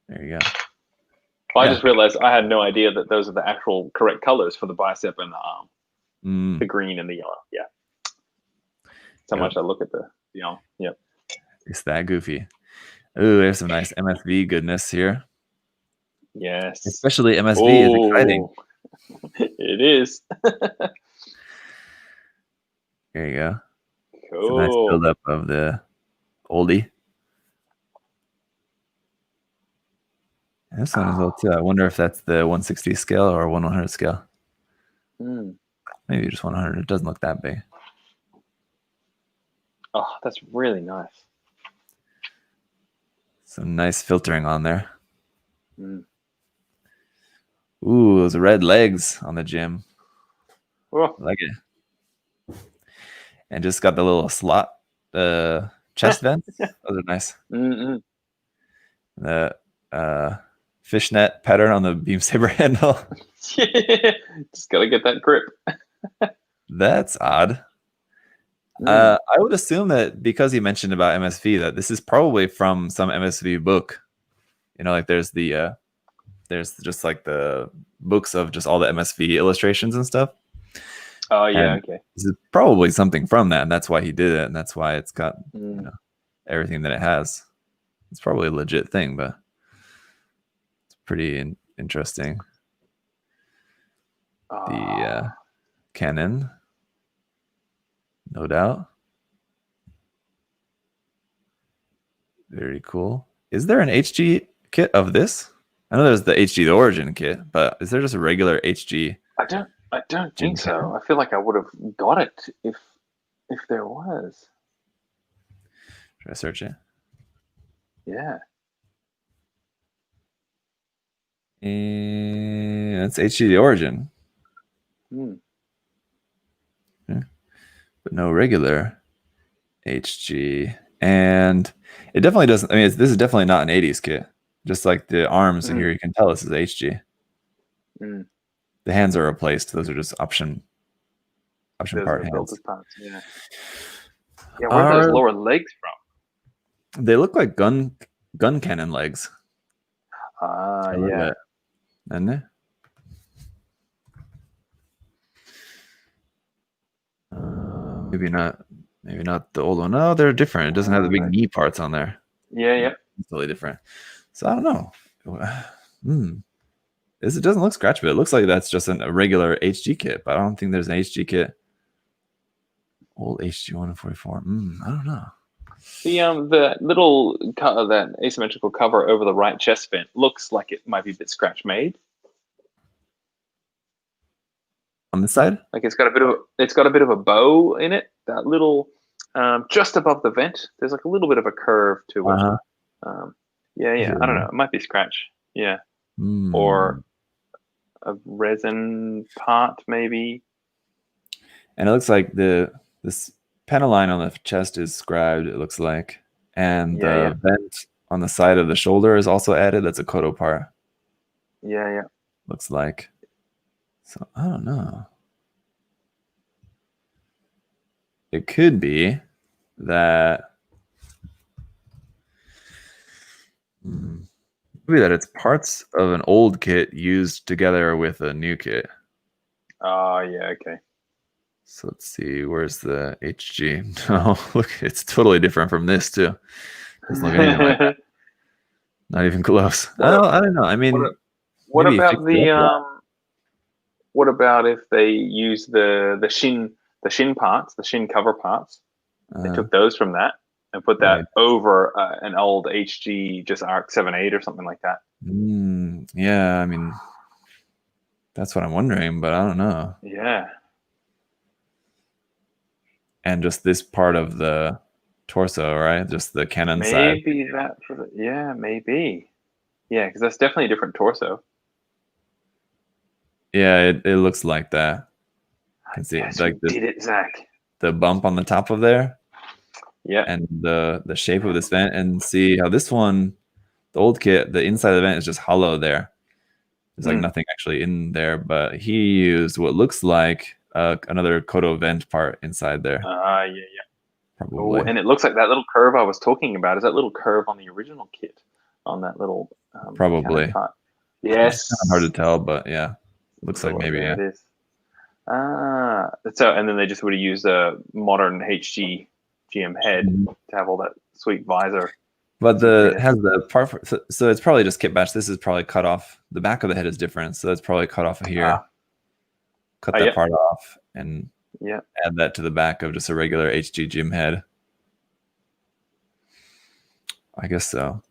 there you go. Well, I just realized I had no idea that those are the actual correct colors for the bicep and the arm. The green and the yellow. Yeah. That's how much I look at the arm. Yep. It's that goofy. Ooh, there's some nice MSV goodness here. Yes. Especially MSV is exciting. It is. There you go. Cool. It's a nice build-up of the oldie. And this one as well too. I wonder if that's the 160 scale or 100 scale. Maybe just 100. It doesn't look that big. Oh, that's really nice. Some nice filtering on there. Ooh, those red legs on the gym. I like it. And just got the little slot chest vents. Those are nice. The fishnet pattern on the beam saber handle. Just gotta get that grip. That's odd. I would assume that because he mentioned about MSV, that this is probably from some MSV book. You know, like there's just like the books of just all the MSV illustrations and stuff. Oh yeah, and okay. This is probably something from that, and that's why he did it, and that's why it's got everything that it has. It's probably a legit thing, but it's pretty interesting. The cannon, no doubt. Very cool. Is there an HG kit of this? I know there's the HG the Origin kit, but is there just a regular HG? I don't think so. I feel like I would have got it if there was. Should I search it? Yeah. And it's HG the Origin. Yeah. But no regular HG. And it definitely doesn't. I mean, this is definitely not an 80s kit. Just like the arms here, you can tell this is HG. The hands are replaced. Those are just option part hands. Yeah. Yeah, where are those lower legs from? They look like gun cannon legs. Yeah. Isn't they? Maybe not the old one. No, they're different. It doesn't have the big knee parts on there. Yeah. It's totally different. So I don't know. It doesn't look scratch, but it looks like that's just a regular HG kit. But I don't think there's an HG kit. Old HG 144. I don't know. The little that asymmetrical cover over the right chest vent looks like it might be a bit scratch made. On this side, like it's got a bit of a bow in it. That little just above the vent, there's like a little bit of a curve to it. Yeah. I don't know. It might be scratch. Yeah, or a resin part maybe. And it looks like this panel line on the chest is scribed. It looks like, and the vent on the side of the shoulder is also added. That's a Kodo part. Yeah. Looks like. So I don't know. It could be that it's parts of an old kit used together with a new kit. Oh, yeah, okay. So let's see, where's the HG? No, look, it's totally different from this too. Doesn't look anything like that. Not even close. I don't know. I mean, what about what about if they use the shin parts, the shin cover parts? They took those from that and put that over an old HG, just ARC 7.8 or something like that. Yeah, I mean, that's what I'm wondering, but I don't know. Yeah. And just this part of the torso, right? Just the cannon side. Maybe that. Maybe. Yeah, because that's definitely a different torso. Yeah, it looks like that. I can see it. Like this. Did it, Zach? The bump on the top of there. Yeah. And the shape of this vent, and see how this one, the old kit, the inside of the vent is just hollow there. There's like nothing actually in there, but he used what looks like another Kodo vent part inside there. Yeah. Probably. And it looks like that little curve I was talking about is that little curve on the original kit, on that little probably part. Yes. It's kind of hard to tell, but yeah, looks like maybe. It is. So and then they just would have used a modern HG GM head to have all that sweet visor. But has the part so it's probably just kit batch. This is probably cut off. The back of the head is different, so it's probably cut off of here. Cut that part off and add that to the back of just a regular HG GM head. I guess so.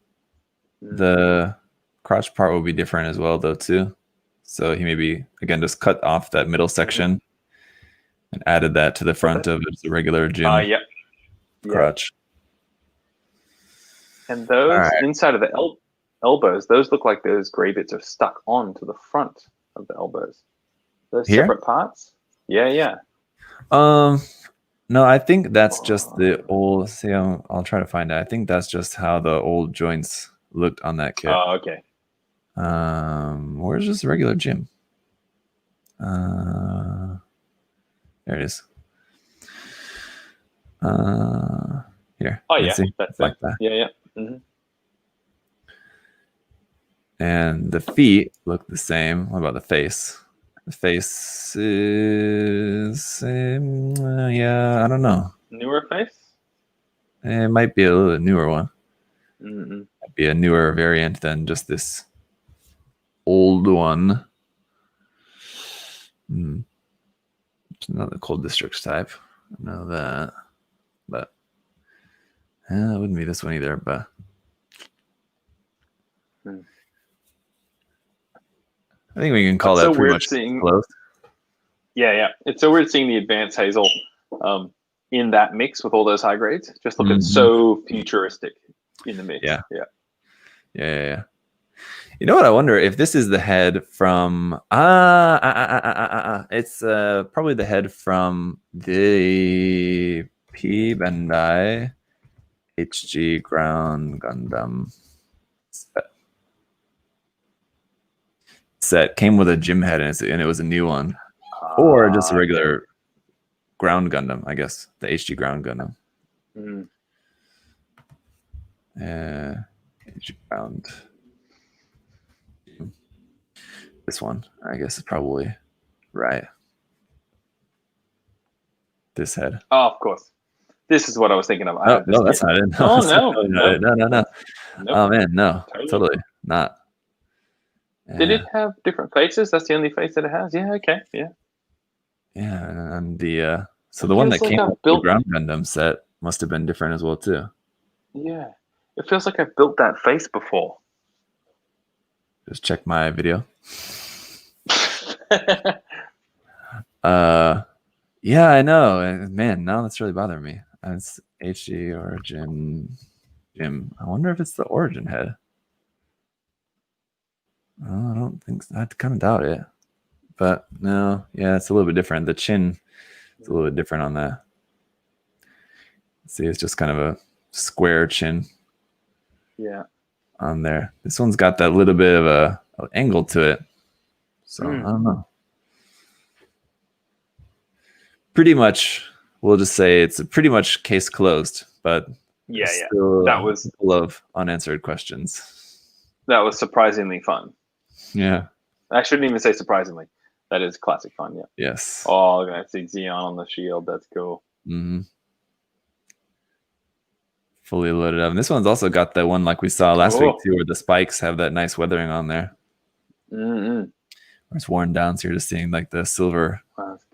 The crotch part will be different as well, though, too. So he maybe again just cut off that middle section and added that to the front of it, the regular GM crotch. And those inside of the elbows, those look like those gray bits are stuck onto the front of the elbows. Those separate parts? Yeah. No, I think that's just the old. See, I'll try to find it. I think that's just how the old joints looked on that kit. Oh, okay. Where's just a regular GM? There it is. Here. Oh yeah, that's like that. Yeah. And the feet look the same. What about the face? The face is I don't know. Newer face? It might be a little newer one. Might be a newer variant than just this old one. It's not the cold districts type. I know that, but it wouldn't be this one either. But I think we can call that pretty much close. Yeah. It's so weird seeing the advanced hazel in that mix with all those high grades. Just looking so futuristic in the mix. Yeah. You know what? I wonder if this is the head from it's probably the head from the P Bandai HG Ground Gundam set. Came with a GM head and it was a new one, or just a regular Ground Gundam, I guess, the HG Ground Gundam. HG Ground. This one, I guess, is probably right. This head. Oh, of course. This is what I was thinking of. No, that's not it. No. No. Oh man, no. Totally not. Did it have different faces? That's the only face that it has? Yeah, okay, yeah. Yeah, and the so the one that feels like came I've with the built- Ground Gundam set must have been different as well too. Yeah. It feels like I've built that face before. Just check my video. Yeah, I know. Man, now that's really bothering me. It's HG origin Jim. I wonder if it's the origin head. Oh, I don't think so. I kind of doubt it. But no, yeah, it's a little bit different. The chin is a little bit different on that. See, it's just kind of a square chin. Yeah. On there. This one's got that little bit of a angle to it. So I don't know. Pretty much, we'll just say it's a pretty much case closed, but yeah, still that was full of unanswered questions. That was surprisingly fun. Yeah. I shouldn't even say surprisingly. That is classic fun, yeah. Yes. Oh, look at that. See Xeon on the shield. That's cool. Mm-hmm. Fully loaded up. And this one's also got the one like we saw last week too, where the spikes have that nice weathering on there. Mm-hmm. Where it's worn down, so you're just seeing like the silver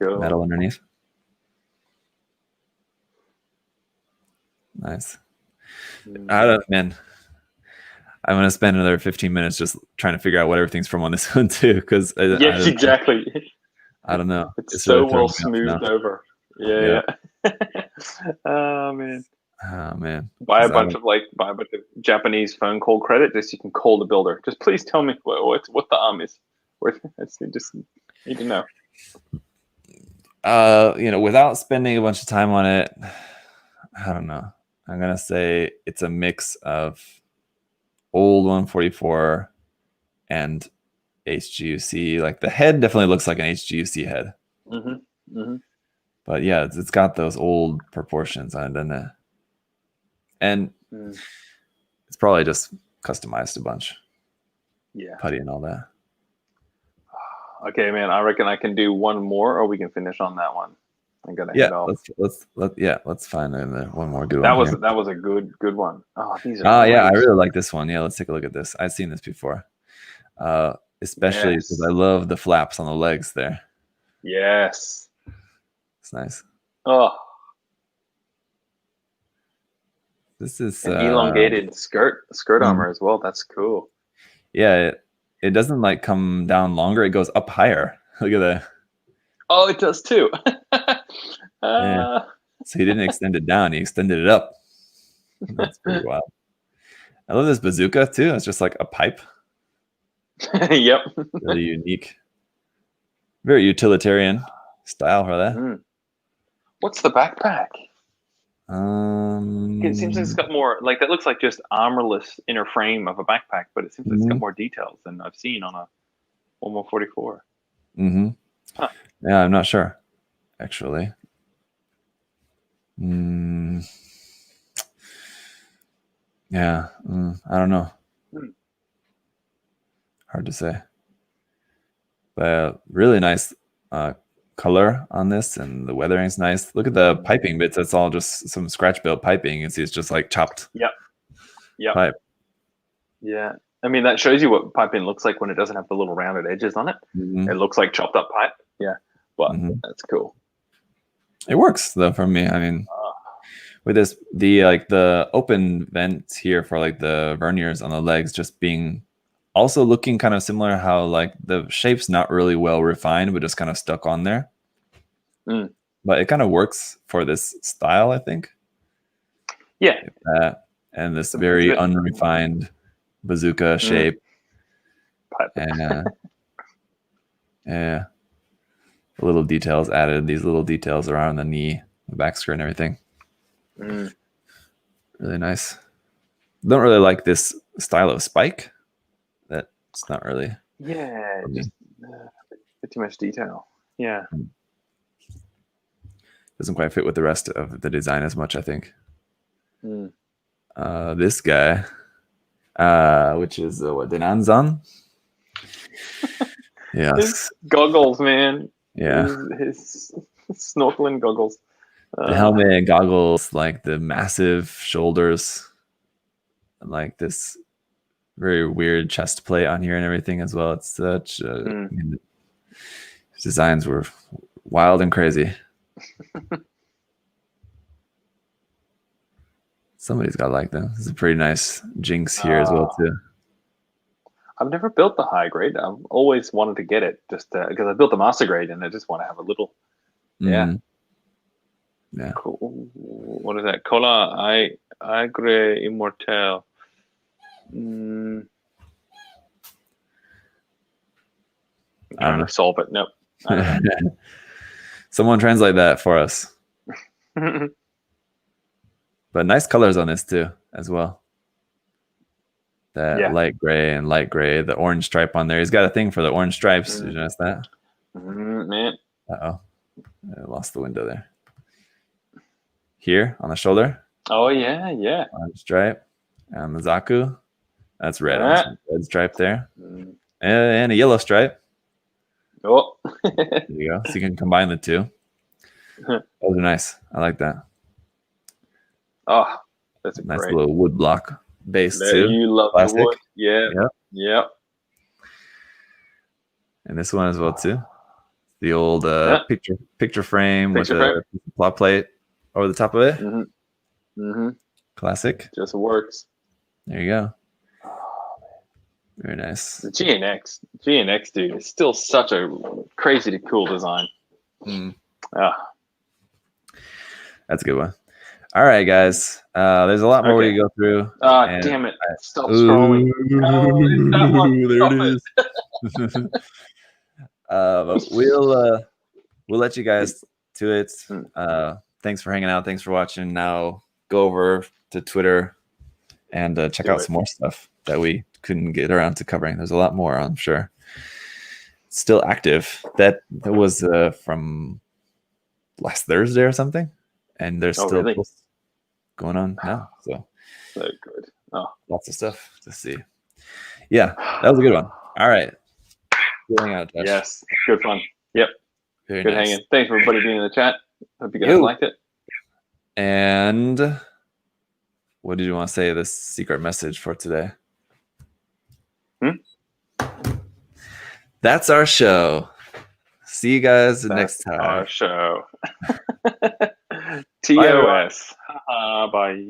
metal underneath. Nice. Man, I'm gonna spend another 15 minutes just trying to figure out what everything's from on this one too, because yes, exactly. I don't know. It's so really well smoothed over. Yeah. Oh man. Oh man. Buy a bunch of Japanese phone call credit just so you can call the builder. Just please tell me what the arm is. I just need to know. Without spending a bunch of time on it, I don't know. I'm gonna say it's a mix of old 144 and HGUC. Like the head definitely looks like an HGUC head. Mm-hmm. Mm-hmm. But yeah, it's got those old proportions on it, doesn't it? And it's probably just customized a bunch. Yeah. Putty and all that. Okay, man. I reckon I can do one more, or we can finish on that one. I'm gonna head off. Let's find one more good one. That was a good one. Oh, these are. Yeah, I really like this one. Yeah, let's take a look at this. I've seen this before. Especially because I love the flaps on the legs there. Yes. It's nice. Oh. This is an elongated skirt armor as well. That's cool. Yeah, it doesn't like come down longer. It goes up higher. Look at that. Oh, it does too. Yeah. So he didn't extend it down. He extended it up. That's pretty wild. I love this bazooka too. It's just like a pipe. Yep. Really unique. Very utilitarian style for that. What's the backpack? It seems like it's got more, like that looks like just armorless inner frame of a backpack, but it seems like it's got more details than I've seen on a 1144. Mm-hmm. Huh. Yeah, I'm not sure, actually. Yeah, I don't know. Hard to say. But really nice color on this, and the weathering's nice. Look at the piping bits. That's all just some scratch built piping. You can see it's just like chopped. Yep. Pipe. Yeah. I mean, that shows you what piping looks like when it doesn't have the little rounded edges on it. It looks like chopped up pipe. Yeah. But that's cool. It works though for me. I mean, with this, the open vents here for like the verniers on the legs just being also looking kind of similar, how like the shape's not really well refined, but just kind of stuck on there. But it kind of works for this style, I think. Yeah. And this very unrefined bazooka shape. And yeah. The little details added. These little details around the knee, the back skirt and everything. Really nice. Don't really like this style of spike. It's not really. Yeah, just bit too much detail. Yeah. Doesn't quite fit with the rest of the design as much, I think. This guy, which is Denanzan. Yes. His goggles, man. Yeah. His snorkeling goggles. The helmet and goggles, like the massive shoulders, and like this very weird chest plate on here and everything as well. It's such I mean, his designs were wild and crazy. Somebody's got to like them. This is a pretty nice Jinx here as well too. I've never built the high grade. I've always wanted to get it just because I built the master grade and I just want to have a little. Yeah. Yeah. Cool. What is that? Cola Agre Immortel. I'm trying to solve it. Nope. Someone translate that for us. But nice colors on this too, as well. That light gray and light gray, the orange stripe on there. He's got a thing for the orange stripes. Did you notice that? Man. Uh-oh. I lost the window there. Here on the shoulder. Oh, yeah. Orange stripe. And the Zaku. That's red. Red stripe there. And a yellow stripe. Oh. There you go. So you can combine the two. Those are nice. I like that. Oh, that's a nice great little wood block base too. You love plastic. The wood. Yeah. And this one as well too. The old picture frame with a plot plate over the top of it. Classic. Just works. There you go. Very nice. The GNX, dude, is still such a crazy cool design. That's a good one. All right, guys. There's a lot more to go through. Damn it. Stop scrolling. There it is. But we'll let you guys to it. Thanks for hanging out. Thanks for watching. Now go over to Twitter and check out some more stuff that we couldn't get around to covering. There's a lot more, I'm sure. Still active. That was from last Thursday or something. And there's still posts going on now. So good. Lots of stuff to see. Yeah, that was a good one. All right. Good hang out, Josh. Yes, good fun. Yep. Very good nice. hanging. Thanks for everybody being in the chat. Hope you guys liked it. And what did you want to say? This secret message for today? That's our show. See you guys next time. Our show. TOS. Bye.